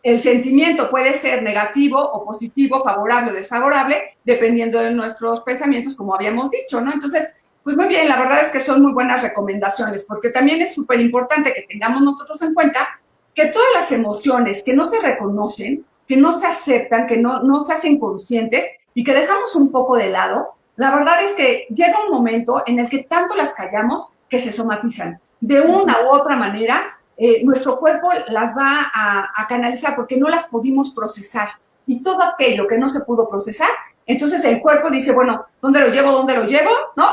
El sentimiento puede ser negativo o positivo, favorable o desfavorable, dependiendo de nuestros pensamientos, como habíamos dicho, ¿no? Entonces, pues muy bien, la verdad es que son muy buenas recomendaciones, porque también es súper importante que tengamos nosotros en cuenta que todas las emociones que no se reconocen, que no se aceptan, que no se hacen conscientes y que dejamos un poco de lado, la verdad es que llega un momento en el que tanto las callamos que se somatizan. De una u otra manera, nuestro cuerpo las va a canalizar porque no las pudimos procesar. Y todo aquello que no se pudo procesar, entonces el cuerpo dice, bueno, ¿dónde lo llevo? ¿Dónde lo llevo? ¿No?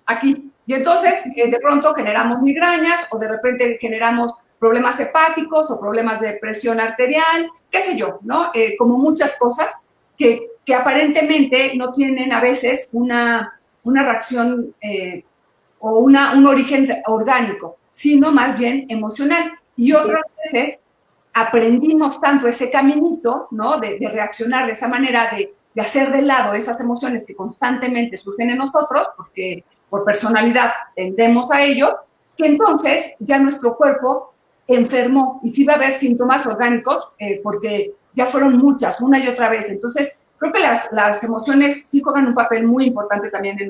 Aquí. Y entonces de pronto generamos migrañas o de repente generamos problemas hepáticos o problemas de presión arterial, qué sé yo, ¿no? Como muchas cosas que aparentemente no tienen a veces una reacción o un origen orgánico, sino más bien emocional. Y otras veces aprendimos tanto ese caminito, ¿no? De reaccionar de esa manera, de hacer de lado esas emociones que constantemente surgen en nosotros, porque por personalidad tendemos a ello, que entonces ya nuestro cuerpo enfermó y sí va a haber síntomas orgánicos porque ya fueron muchas, una y otra vez. Entonces, creo que las emociones sí juegan un papel muy importante también en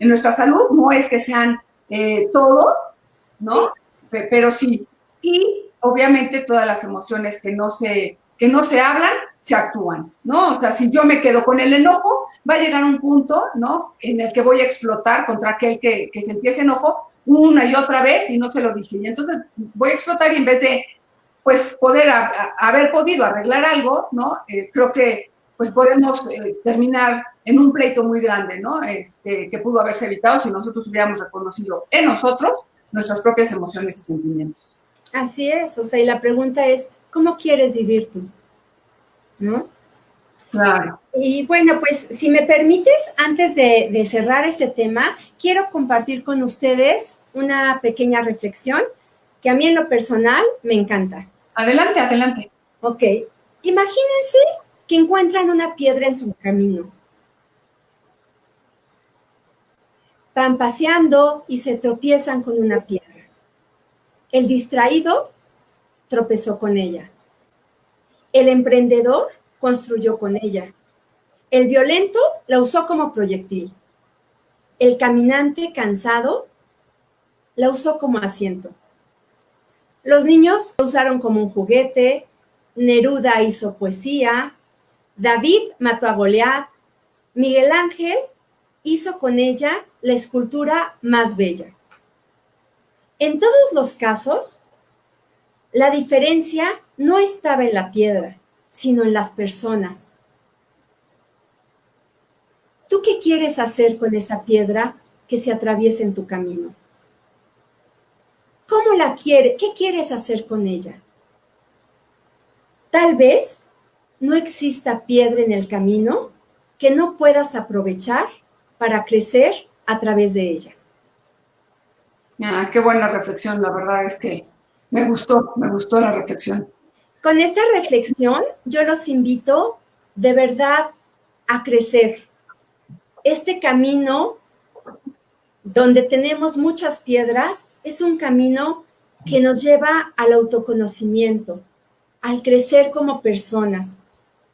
nuestra salud. No es que sean todo, ¿no? Sí. Pero sí. Y obviamente todas las emociones que no se hablan, se actúan, ¿no? O sea, si yo me quedo con el enojo, va a llegar un punto, ¿no? En el que voy a explotar contra aquel que sentí ese enojo una y otra vez y no se lo dije. Y entonces voy a explotar y en vez de, pues, poder haber podido arreglar algo, ¿no? Creo que pues podemos terminar en un pleito muy grande, ¿no? Que pudo haberse evitado si nosotros hubiéramos reconocido en nosotros nuestras propias emociones y sentimientos. Así es, o sea, y la pregunta es, ¿cómo quieres vivir tú? ¿No? Claro. Y bueno, pues si me permites, antes de cerrar este tema, quiero compartir con ustedes una pequeña reflexión que a mí en lo personal me encanta. Adelante, adelante. Ok, imagínense que encuentran una piedra en su camino. Van paseando y se tropiezan con una piedra. El distraído tropezó con ella. El emprendedor construyó con ella. El violento la usó como proyectil. El caminante cansado la usó como asiento. Los niños la usaron como un juguete. Neruda hizo poesía. David mató a Goliat. Miguel Ángel hizo con ella la escultura más bella. En todos los casos, la diferencia no estaba en la piedra, sino en las personas. ¿Tú qué quieres hacer con esa piedra que se atraviesa en tu camino? ¿Cómo la quieres? ¿Qué quieres hacer con ella? Tal vez no exista piedra en el camino que no puedas aprovechar para crecer a través de ella. Ah, qué buena reflexión, la verdad es que me gustó la reflexión. Con esta reflexión, yo los invito de verdad a crecer. Este camino donde tenemos muchas piedras es un camino que nos lleva al autoconocimiento, al crecer como personas,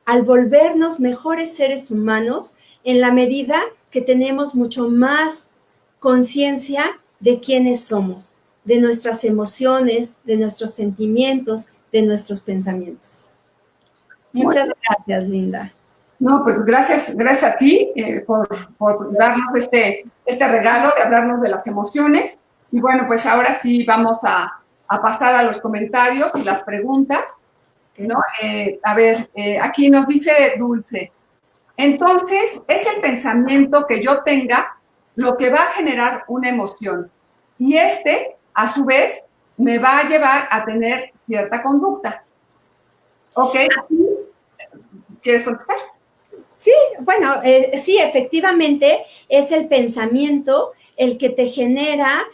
al volvernos mejores seres humanos en la medida que tenemos mucho más conciencia de quiénes somos, de nuestras emociones, de nuestros sentimientos, de nuestros pensamientos. Muchas gracias, Linda. No, pues gracias a ti por darnos este regalo de hablarnos de las emociones. Y bueno, pues ahora sí vamos a pasar a los comentarios y las preguntas, ¿no? A ver, aquí nos dice Dulce. Entonces, es el pensamiento que yo tenga lo que va a generar una emoción. Y a su vez, me va a llevar a tener cierta conducta. ¿Ok? ¿Quieres contestar? Sí, bueno, sí, efectivamente es el pensamiento el que te genera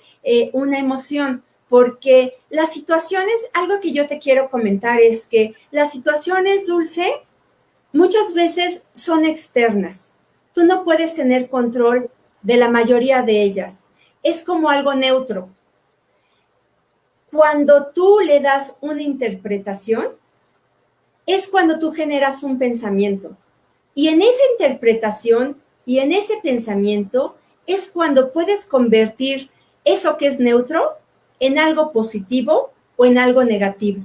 una emoción, porque las situaciones, algo que yo te quiero comentar es que las situaciones, Dulce, muchas veces son externas. Tú no puedes tener control de la mayoría de ellas. Es como algo neutro. Cuando tú le das una interpretación, es cuando tú generas un pensamiento. Y en esa interpretación y en ese pensamiento es cuando puedes convertir eso que es neutro en algo positivo o en algo negativo.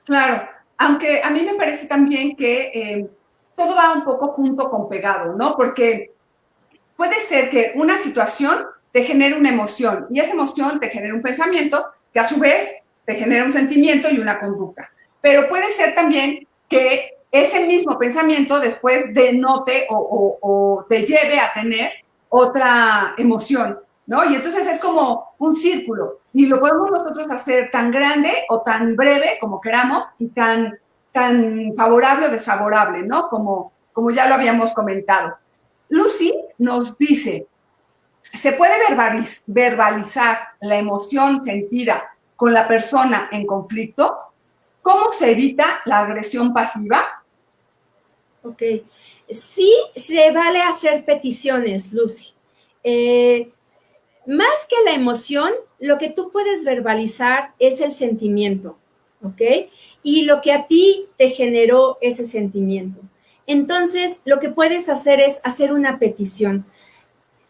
Claro, aunque a mí me parece también que todo va un poco junto con pegado, ¿no? Porque puede ser que una situación te genere una emoción y esa emoción te genere un pensamiento que a su vez te genera un sentimiento y una conducta. Pero puede ser también que ese mismo pensamiento después denote o te lleve a tener otra emoción, ¿no? Y entonces es como un círculo y lo podemos nosotros hacer tan grande o tan breve como queramos y tan favorable o desfavorable, ¿no? Como ya lo habíamos comentado. Lucy nos dice, ¿se puede verbalizar la emoción sentida con la persona en conflicto? ¿Cómo se evita la agresión pasiva? Ok. Sí, se vale hacer peticiones, Lucy. Más que la emoción, lo que tú puedes verbalizar es el sentimiento, ¿ok? Y lo que a ti te generó ese sentimiento. Entonces, lo que puedes hacer es hacer una petición.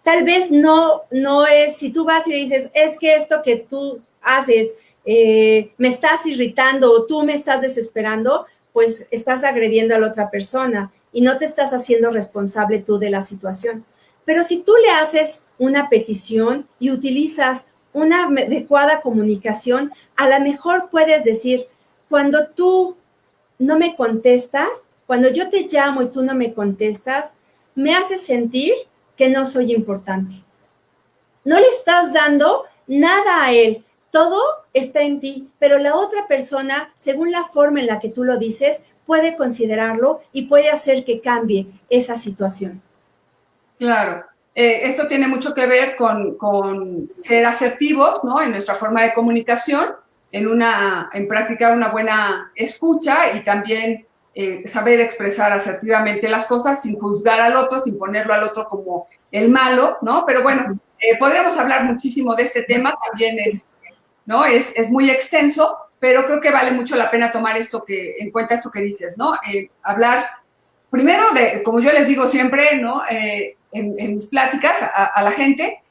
Tal vez no es, si tú vas y dices, es que esto que tú haces me estás irritando o tú me estás desesperando, pues estás agrediendo a la otra persona y no te estás haciendo responsable tú de la situación. Pero si tú le haces una petición y utilizas una adecuada comunicación, a lo mejor puedes decir, cuando tú no me contestas, Cuando yo te llamo y tú no me contestas, me hace sentir que no soy importante. No le estás dando nada a él, todo está en ti, pero la otra persona, según la forma en la que tú lo dices, puede considerarlo y puede hacer que cambie esa situación. Claro. Esto tiene mucho que ver con ser asertivos, ¿no? En nuestra forma de comunicación, en practicar una buena escucha y también saber expresar asertivamente las cosas sin juzgar al otro, sin ponerlo al otro como el malo, ¿no? Pero bueno, podríamos hablar muchísimo de este tema, también ¿no? Es muy extenso, pero creo que vale mucho la pena tomar en cuenta esto que dices, ¿no? Hablar primero como yo les digo siempre, ¿no? En mis pláticas a la gente,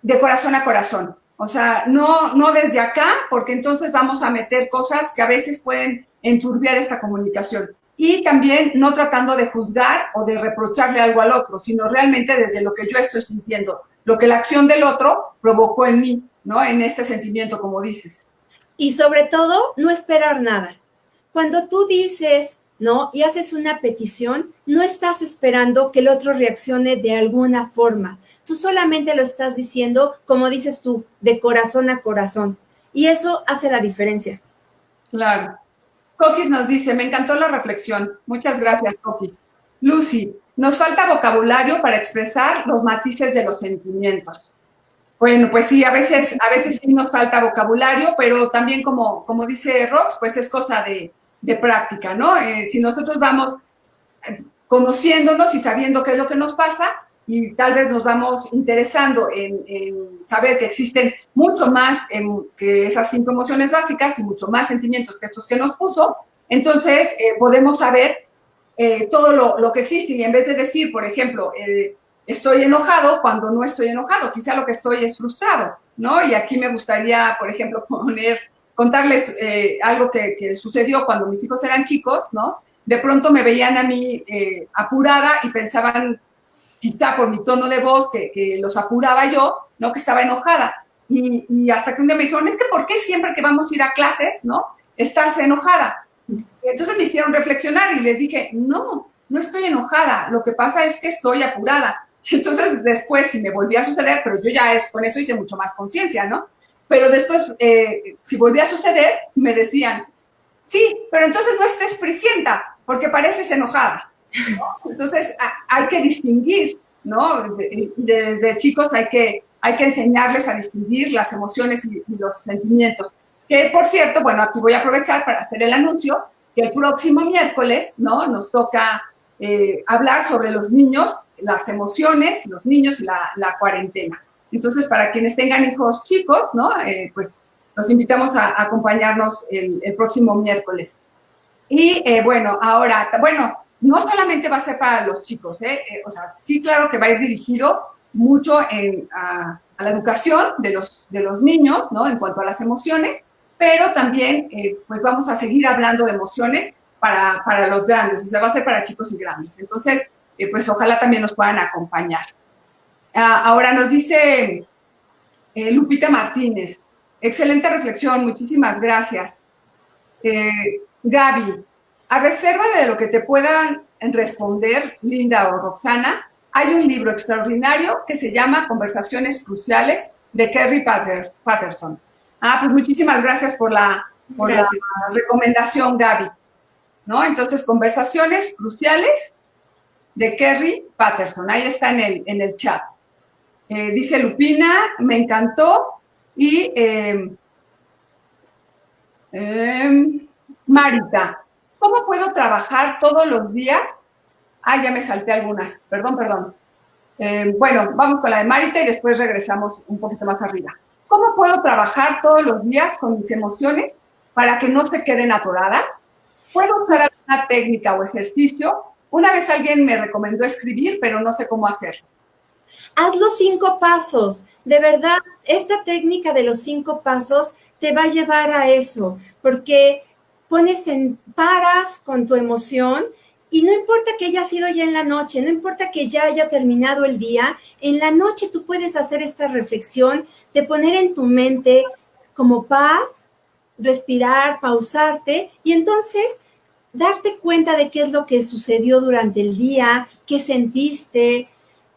de corazón a corazón. O sea, no desde acá, porque entonces vamos a meter cosas que a veces pueden enturbiar esta comunicación. Y también no tratando de juzgar o de reprocharle algo al otro, sino realmente desde lo que yo estoy sintiendo, lo que la acción del otro provocó en mí, ¿no? En este sentimiento, como dices. Y sobre todo, no esperar nada. Cuando tú dices, ¿no? Y haces una petición, no estás esperando que el otro reaccione de alguna forma. Tú solamente lo estás diciendo, como dices tú, de corazón a corazón. Y eso hace la diferencia. Claro. Coquis nos dice, me encantó la reflexión. Muchas gracias, Coquis. Lucy, nos falta vocabulario para expresar los matices de los sentimientos. Bueno, pues sí, a veces sí nos falta vocabulario, pero también como dice Rox, pues es cosa de práctica, ¿no? Si nosotros vamos conociéndonos y sabiendo qué es lo que nos pasa, y tal vez nos vamos interesando en saber que existen mucho más que esas 5 emociones básicas y mucho más sentimientos que estos que nos puso, entonces podemos saber todo lo que existe y en vez de decir, por ejemplo, estoy enojado cuando no estoy enojado, quizá lo que estoy es frustrado, ¿no? Y aquí me gustaría, por ejemplo, contarles algo que sucedió cuando mis hijos eran chicos, ¿no? De pronto me veían a mí apurada y pensaban, quizá por mi tono de voz, que los apuraba yo, ¿no? Que estaba enojada. Y hasta que un día me dijeron, es que ¿por qué siempre que vamos a ir a clases, ¿no? Estás enojada. Entonces me hicieron reflexionar y les dije, no estoy enojada, lo que pasa es que estoy apurada. Entonces después, si me volvía a suceder, pero yo ya con eso hice mucho más conciencia, ¿no? Pero después, si volvía a suceder, me decían, sí, pero entonces no estés prisienta, porque pareces enojada, ¿no? Entonces hay que distinguir, ¿no? Desde chicos hay que enseñarles a distinguir las emociones y los sentimientos. Que, por cierto, bueno, aquí voy a aprovechar para hacer el anuncio, que el próximo miércoles, ¿no? Nos toca hablar sobre los niños, las emociones, los niños y la cuarentena. Entonces, para quienes tengan hijos chicos, ¿no? Pues los invitamos a acompañarnos el próximo miércoles. Y bueno, ahora, bueno, no solamente va a ser para los chicos, o sea, sí, claro que va a ir dirigido mucho a la educación de los niños, ¿no? En cuanto a las emociones, pero también, pues vamos a seguir hablando de emociones para los grandes, o sea, va a ser para chicos y grandes. Entonces, pues ojalá también nos puedan acompañar. Ahora nos dice Lupita Martínez, excelente reflexión, muchísimas gracias. Gaby, a reserva de lo que te puedan responder Linda o Roxana, hay un libro extraordinario que se llama Conversaciones Cruciales de Kerry Patterson. Pues muchísimas gracias por la recomendación, Gaby. ¿No? Entonces, Conversaciones Cruciales de Kerry Patterson. Ahí está en el chat. Dice Lupina, me encantó. Y Marita, ¿cómo puedo trabajar todos los días? Ya me salté algunas. Perdón. Bueno, vamos con la de Marita y después regresamos un poquito más arriba. ¿Cómo puedo trabajar todos los días con mis emociones para que no se queden atoradas? ¿Puedo usar alguna técnica o ejercicio? Una vez alguien me recomendó escribir, pero no sé cómo hacerlo. Haz los 5 pasos. De verdad, esta técnica de los 5 pasos te va a llevar a eso, porque paras con tu emoción y no importa que haya sido ya en la noche, no importa que ya haya terminado el día, en la noche tú puedes hacer esta reflexión de poner en tu mente como paz, respirar, pausarte y entonces darte cuenta de qué es lo que sucedió durante el día, qué sentiste,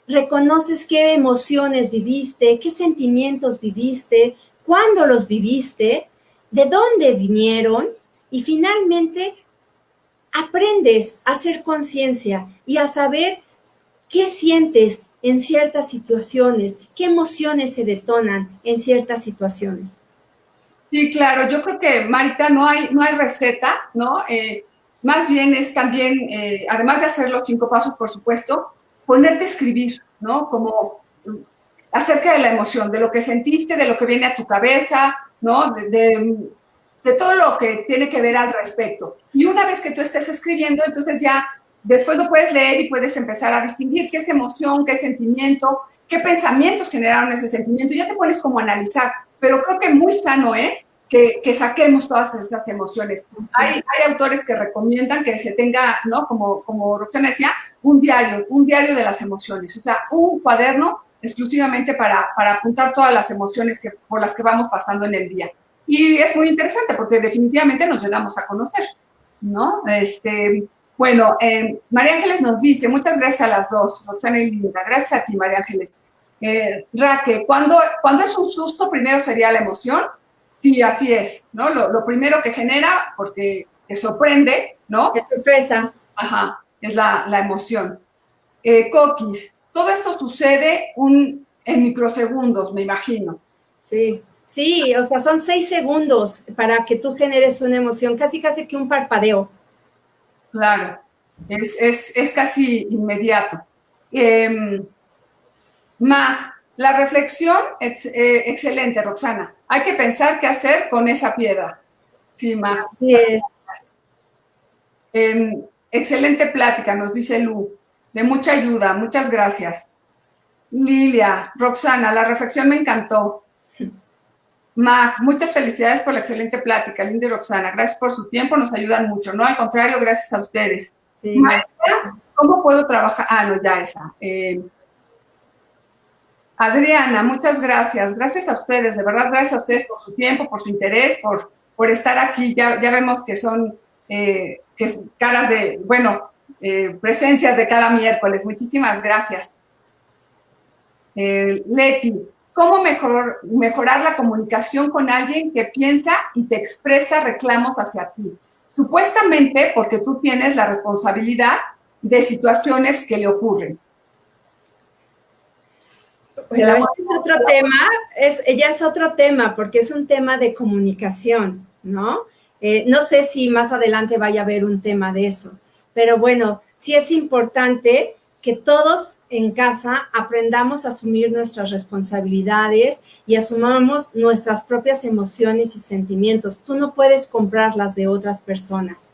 reconoces qué emociones viviste, qué sentimientos viviste, cuándo los viviste, de dónde vinieron y finalmente aprendes a hacer conciencia y a saber qué sientes en ciertas situaciones, qué emociones se detonan en ciertas situaciones. Sí, claro, yo creo que, Marita, no hay receta, ¿no? Más bien es también, además de hacer los 5 pasos, por supuesto, ponerte a escribir, ¿no? Como acerca de la emoción, de lo que sentiste, de lo que viene a tu cabeza, ¿no? De todo lo que tiene que ver al respecto. Y una vez que tú estés escribiendo, entonces ya después lo puedes leer y puedes empezar a distinguir qué es emoción, qué sentimiento, qué pensamientos generaron ese sentimiento. Y ya te pones como a analizar. Pero creo que muy sano es que saquemos todas esas emociones. Hay autores que recomiendan que se tenga, ¿no? Como Roxana decía, un diario de las emociones. O sea, un cuaderno exclusivamente para apuntar todas las emociones por las que vamos pasando en el día. Y es muy interesante porque definitivamente nos llegamos a conocer, ¿no? Bueno, María Ángeles nos dice, muchas gracias a las dos, Roxana y Linda, gracias a ti, María Ángeles. Raque, cuando es un susto, primero sería la emoción. Sí, así es, ¿no? Lo primero que genera, porque te sorprende, ¿no? Es sorpresa. Ajá, es la emoción. Coquis, todo esto sucede en microsegundos, me imagino. Sí, sí, o sea, son 6 segundos para que tú generes una emoción, casi que un parpadeo. Claro, es casi inmediato. Mag, la reflexión, excelente, Roxana. Hay que pensar qué hacer con esa piedra. Sí, Mag. Así es. Excelente plática, nos dice Lu. De mucha ayuda, muchas gracias. Lilia, Roxana, la reflexión me encantó. Mag, muchas felicidades por la excelente plática, Linda y Roxana. Gracias por su tiempo, nos ayudan mucho. No, al contrario, gracias a ustedes. Sí, Maestra, ¿cómo puedo trabajar? Ah, no, ya esa. Adriana, muchas gracias. Gracias a ustedes, de verdad, gracias a ustedes por su tiempo, por su interés, por estar aquí. Ya vemos que son caras de, bueno, presencias de cada miércoles. Muchísimas gracias. Leti, ¿cómo mejorar la comunicación con alguien que piensa y te expresa reclamos hacia ti? Supuestamente porque tú tienes la responsabilidad de situaciones que le ocurren. Bueno, este es otro tema, ya es otro tema, porque es un tema de comunicación, ¿no? No sé si más adelante vaya a haber un tema de eso, pero bueno, sí es importante que todos en casa aprendamos a asumir nuestras responsabilidades y asumamos nuestras propias emociones y sentimientos. Tú no puedes comprar las de otras personas.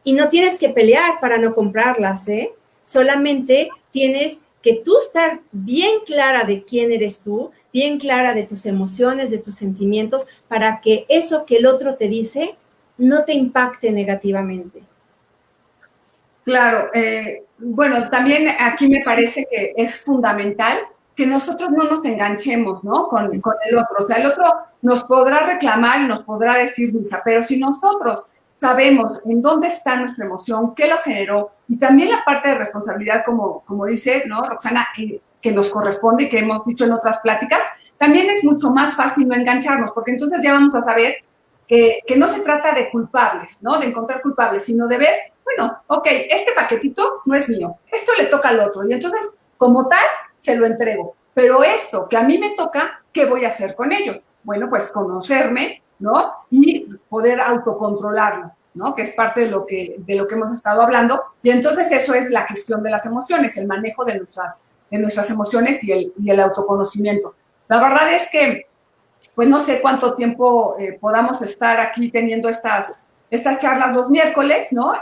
Y no tienes que pelear para no comprarlas, ¿eh? Solamente tienes que tú estar bien clara de quién eres tú, bien clara de tus emociones, de tus sentimientos, para que eso que el otro te dice no te impacte negativamente. Claro, bueno, también aquí me parece que es fundamental que nosotros no nos enganchemos, ¿no? Con el otro. O sea, el otro nos podrá reclamar y nos podrá decir misa, pero si nosotros sabemos en dónde está nuestra emoción, qué lo generó, y también la parte de responsabilidad, como dice, ¿no, Roxana, que nos corresponde y que hemos dicho en otras pláticas, también es mucho más fácil no engancharnos, porque entonces ya vamos a saber que no se trata de culpables, ¿no? De encontrar culpables, sino de ver, bueno, ok, este paquetito no es mío, esto le toca al otro, y entonces, como tal, se lo entrego. Pero esto que a mí me toca, ¿qué voy a hacer con ello? Bueno, pues conocerme, ¿no? Y poder autocontrolarlo, ¿no? Que es parte de lo que hemos estado hablando. Y entonces eso es la gestión de las emociones, el manejo de nuestras emociones y el autoconocimiento. La verdad es que pues no sé cuánto tiempo podamos estar aquí teniendo estas charlas los miércoles, ¿no?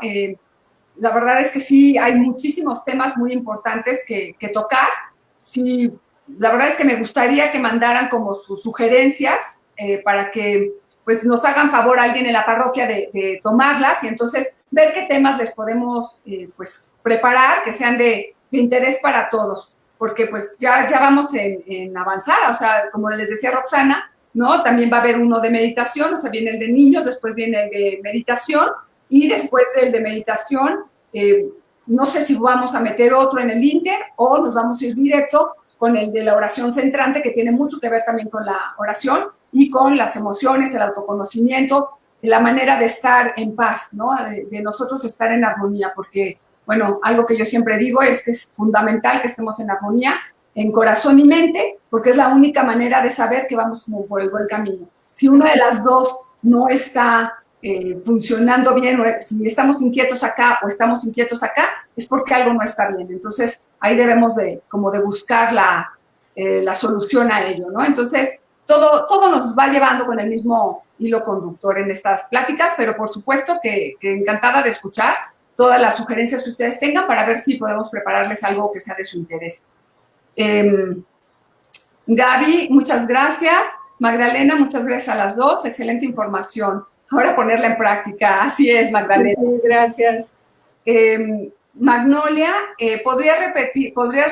La verdad es que sí, hay muchísimos temas muy importantes que tocar. Sí, la verdad es que me gustaría que mandaran como sus sugerencias para que pues nos hagan favor a alguien en la parroquia de tomarlas y entonces ver qué temas les podemos pues preparar que sean de interés para todos, porque pues ya vamos en avanzada, o sea, como les decía Roxana, ¿no? También va a haber uno de meditación, o sea, viene el de niños, después viene el de meditación, y después del de meditación, no sé si vamos a meter otro en el Inter o nos vamos a ir directo con el de la oración centrante, que tiene mucho que ver también con la oración y con las emociones, el autoconocimiento, la manera de estar en paz, ¿no? De nosotros estar en armonía, porque, bueno, algo que yo siempre digo es que es fundamental que estemos en armonía, en corazón y mente, porque es la única manera de saber que vamos como por el buen camino. Si una de las dos no está funcionando bien, si estamos inquietos acá o estamos inquietos acá, es porque algo no está bien. Entonces, ahí debemos de buscar la solución a ello, ¿no? Entonces, todo nos va llevando con el mismo hilo conductor en estas pláticas, pero por supuesto que encantada de escuchar todas las sugerencias que ustedes tengan para ver si podemos prepararles algo que sea de su interés. Gaby, muchas gracias. Magdalena, muchas gracias a las dos. Excelente información. Ahora ponerla en práctica. Así es, Magdalena. Gracias. Magnolia, ¿podrías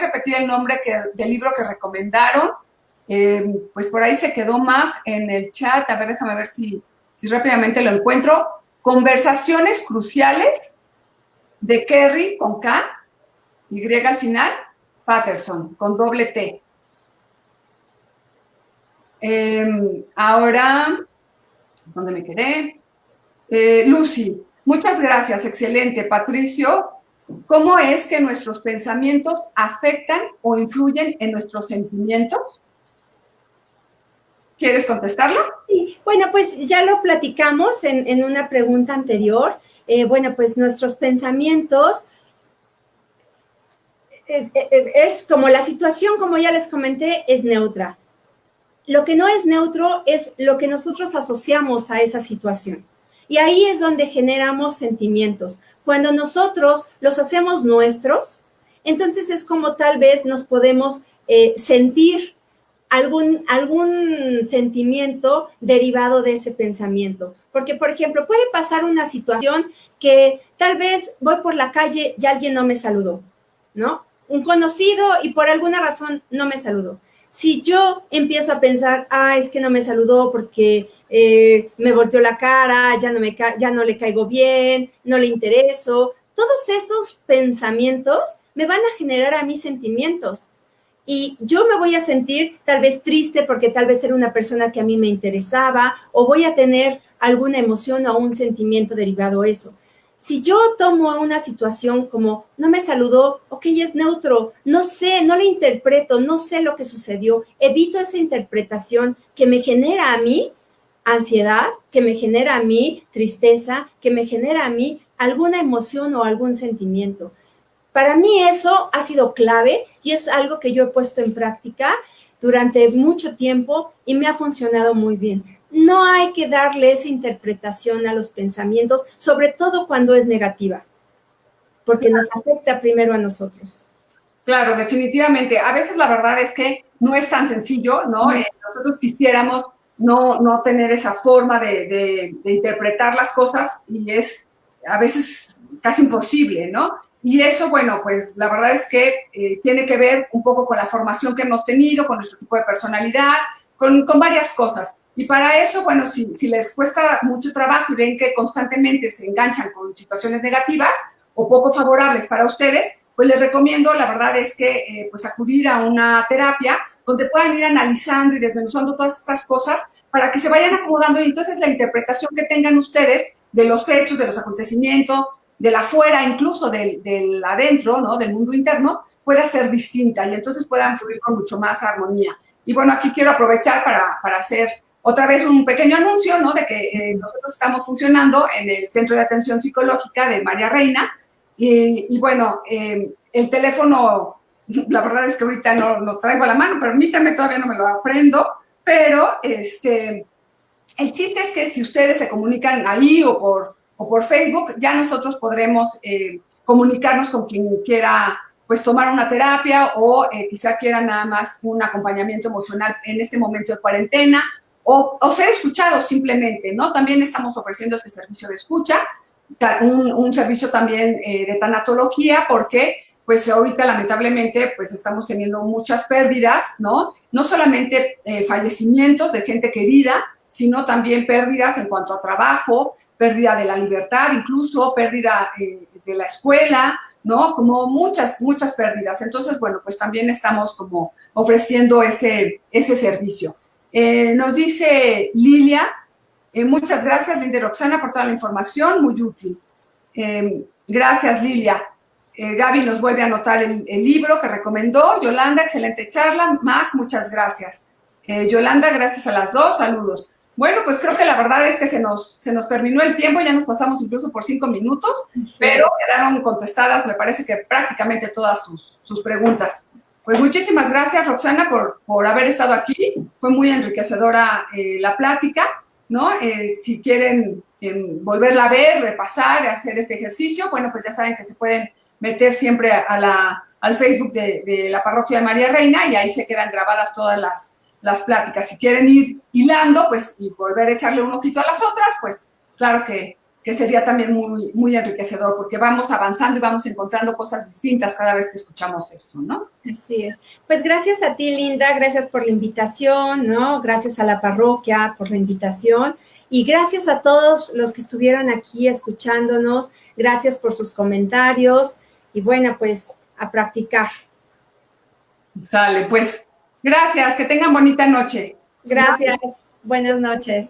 repetir el nombre del libro que recomendaron? Pues por ahí se quedó Mag en el chat. A ver, déjame ver si rápidamente lo encuentro. Conversaciones cruciales de Kerry con K, Y al final, Patterson con doble T. Ahora, ¿dónde me quedé? Lucy, muchas gracias, excelente. Patricio, ¿cómo es que nuestros pensamientos afectan o influyen en nuestros sentimientos? ¿Quieres contestarlo? Sí, bueno, pues ya lo platicamos en una pregunta anterior. Bueno, pues nuestros pensamientos es como la situación, como ya les comenté, es neutra. Lo que no es neutro es lo que nosotros asociamos a esa situación. Y ahí es donde generamos sentimientos. Cuando nosotros los hacemos nuestros, entonces es como tal vez nos podemos sentir algún sentimiento derivado de ese pensamiento. Porque, por ejemplo, puede pasar una situación que tal vez voy por la calle y alguien no me saludó, ¿no? Un conocido y por alguna razón no me saludó. Si yo empiezo a pensar, es que no me saludó porque me volteó la cara, ya no le caigo bien, no le intereso, todos esos pensamientos me van a generar a mí sentimientos. Y yo me voy a sentir tal vez triste porque tal vez era una persona que a mí me interesaba, o voy a tener alguna emoción o un sentimiento derivado de eso. Si yo tomo una situación como no me saludó, ok, es neutro, no sé, no le interpreto, no sé lo que sucedió, evito esa interpretación que me genera a mí ansiedad, que me genera a mí tristeza, que me genera a mí alguna emoción o algún sentimiento. Para mí eso ha sido clave y es algo que yo he puesto en práctica durante mucho tiempo y me ha funcionado muy bien. No hay que darle esa interpretación a los pensamientos, sobre todo cuando es negativa, porque nos afecta primero a nosotros. Claro, definitivamente. A veces la verdad es que no es tan sencillo, ¿no? Nosotros quisiéramos no tener esa forma de interpretar las cosas y es a veces casi imposible, ¿no? Y eso, bueno, pues la verdad es que tiene que ver un poco con la formación que hemos tenido, con nuestro tipo de personalidad, con varias cosas. Y para eso, bueno, si les cuesta mucho trabajo y ven que constantemente se enganchan con situaciones negativas o poco favorables para ustedes, pues les recomiendo, la verdad es que pues acudir a una terapia donde puedan ir analizando y desmenuzando todas estas cosas para que se vayan acomodando y entonces la interpretación que tengan ustedes de los hechos, de los acontecimientos, del afuera, incluso del adentro, ¿no? Del mundo interno, pueda ser distinta y entonces puedan fluir con mucho más armonía. Y bueno, aquí quiero aprovechar para hacer otra vez un pequeño anuncio, ¿no? De que nosotros estamos funcionando en el Centro de Atención Psicológica de María Reina y bueno, el teléfono, la verdad es que ahorita no lo traigo a la mano, permítanme, todavía no me lo aprendo, pero el chiste es que si ustedes se comunican ahí o por Facebook, ya nosotros podremos comunicarnos con quien quiera pues tomar una terapia o quizá quiera nada más un acompañamiento emocional en este momento de cuarentena o ser escuchados simplemente, ¿no? También estamos ofreciendo ese servicio de escucha, un servicio también de tanatología, porque pues ahorita lamentablemente pues estamos teniendo muchas pérdidas, ¿no? No solamente fallecimientos de gente querida, sino también pérdidas en cuanto a trabajo, pérdida de la libertad, incluso pérdida de la escuela, ¿no? Como muchas pérdidas. Entonces, bueno, pues también estamos como ofreciendo ese servicio. Nos dice Lilia, muchas gracias, Linda y Roxana, por toda la información, muy útil. Gracias, Lilia. Gaby nos vuelve a anotar el libro que recomendó. Yolanda, excelente charla. Mag, muchas gracias. Yolanda, gracias a las dos. Saludos. Bueno, pues creo que la verdad es que se nos terminó el tiempo, ya nos pasamos incluso por 5 minutos, sí, pero quedaron contestadas, me parece que prácticamente todas sus preguntas. Pues muchísimas gracias, Roxana, por haber estado aquí. Fue muy enriquecedora la plática, ¿no? Si quieren volverla a ver, repasar, hacer este ejercicio, bueno, pues ya saben que se pueden meter siempre al Facebook de la Parroquia de María Reina y ahí se quedan grabadas todas las pláticas. Si quieren ir hilando, pues, y volver a echarle un ojito a las otras, pues, claro que sería también muy enriquecedor, porque vamos avanzando y vamos encontrando cosas distintas cada vez que escuchamos esto, ¿no? Así es. Pues gracias a ti, Linda, gracias por la invitación, ¿no? Gracias a la parroquia por la invitación y gracias a todos los que estuvieron aquí escuchándonos, gracias por sus comentarios y bueno, pues a practicar. Sale, pues gracias, que tengan bonita noche. Gracias, buenas noches.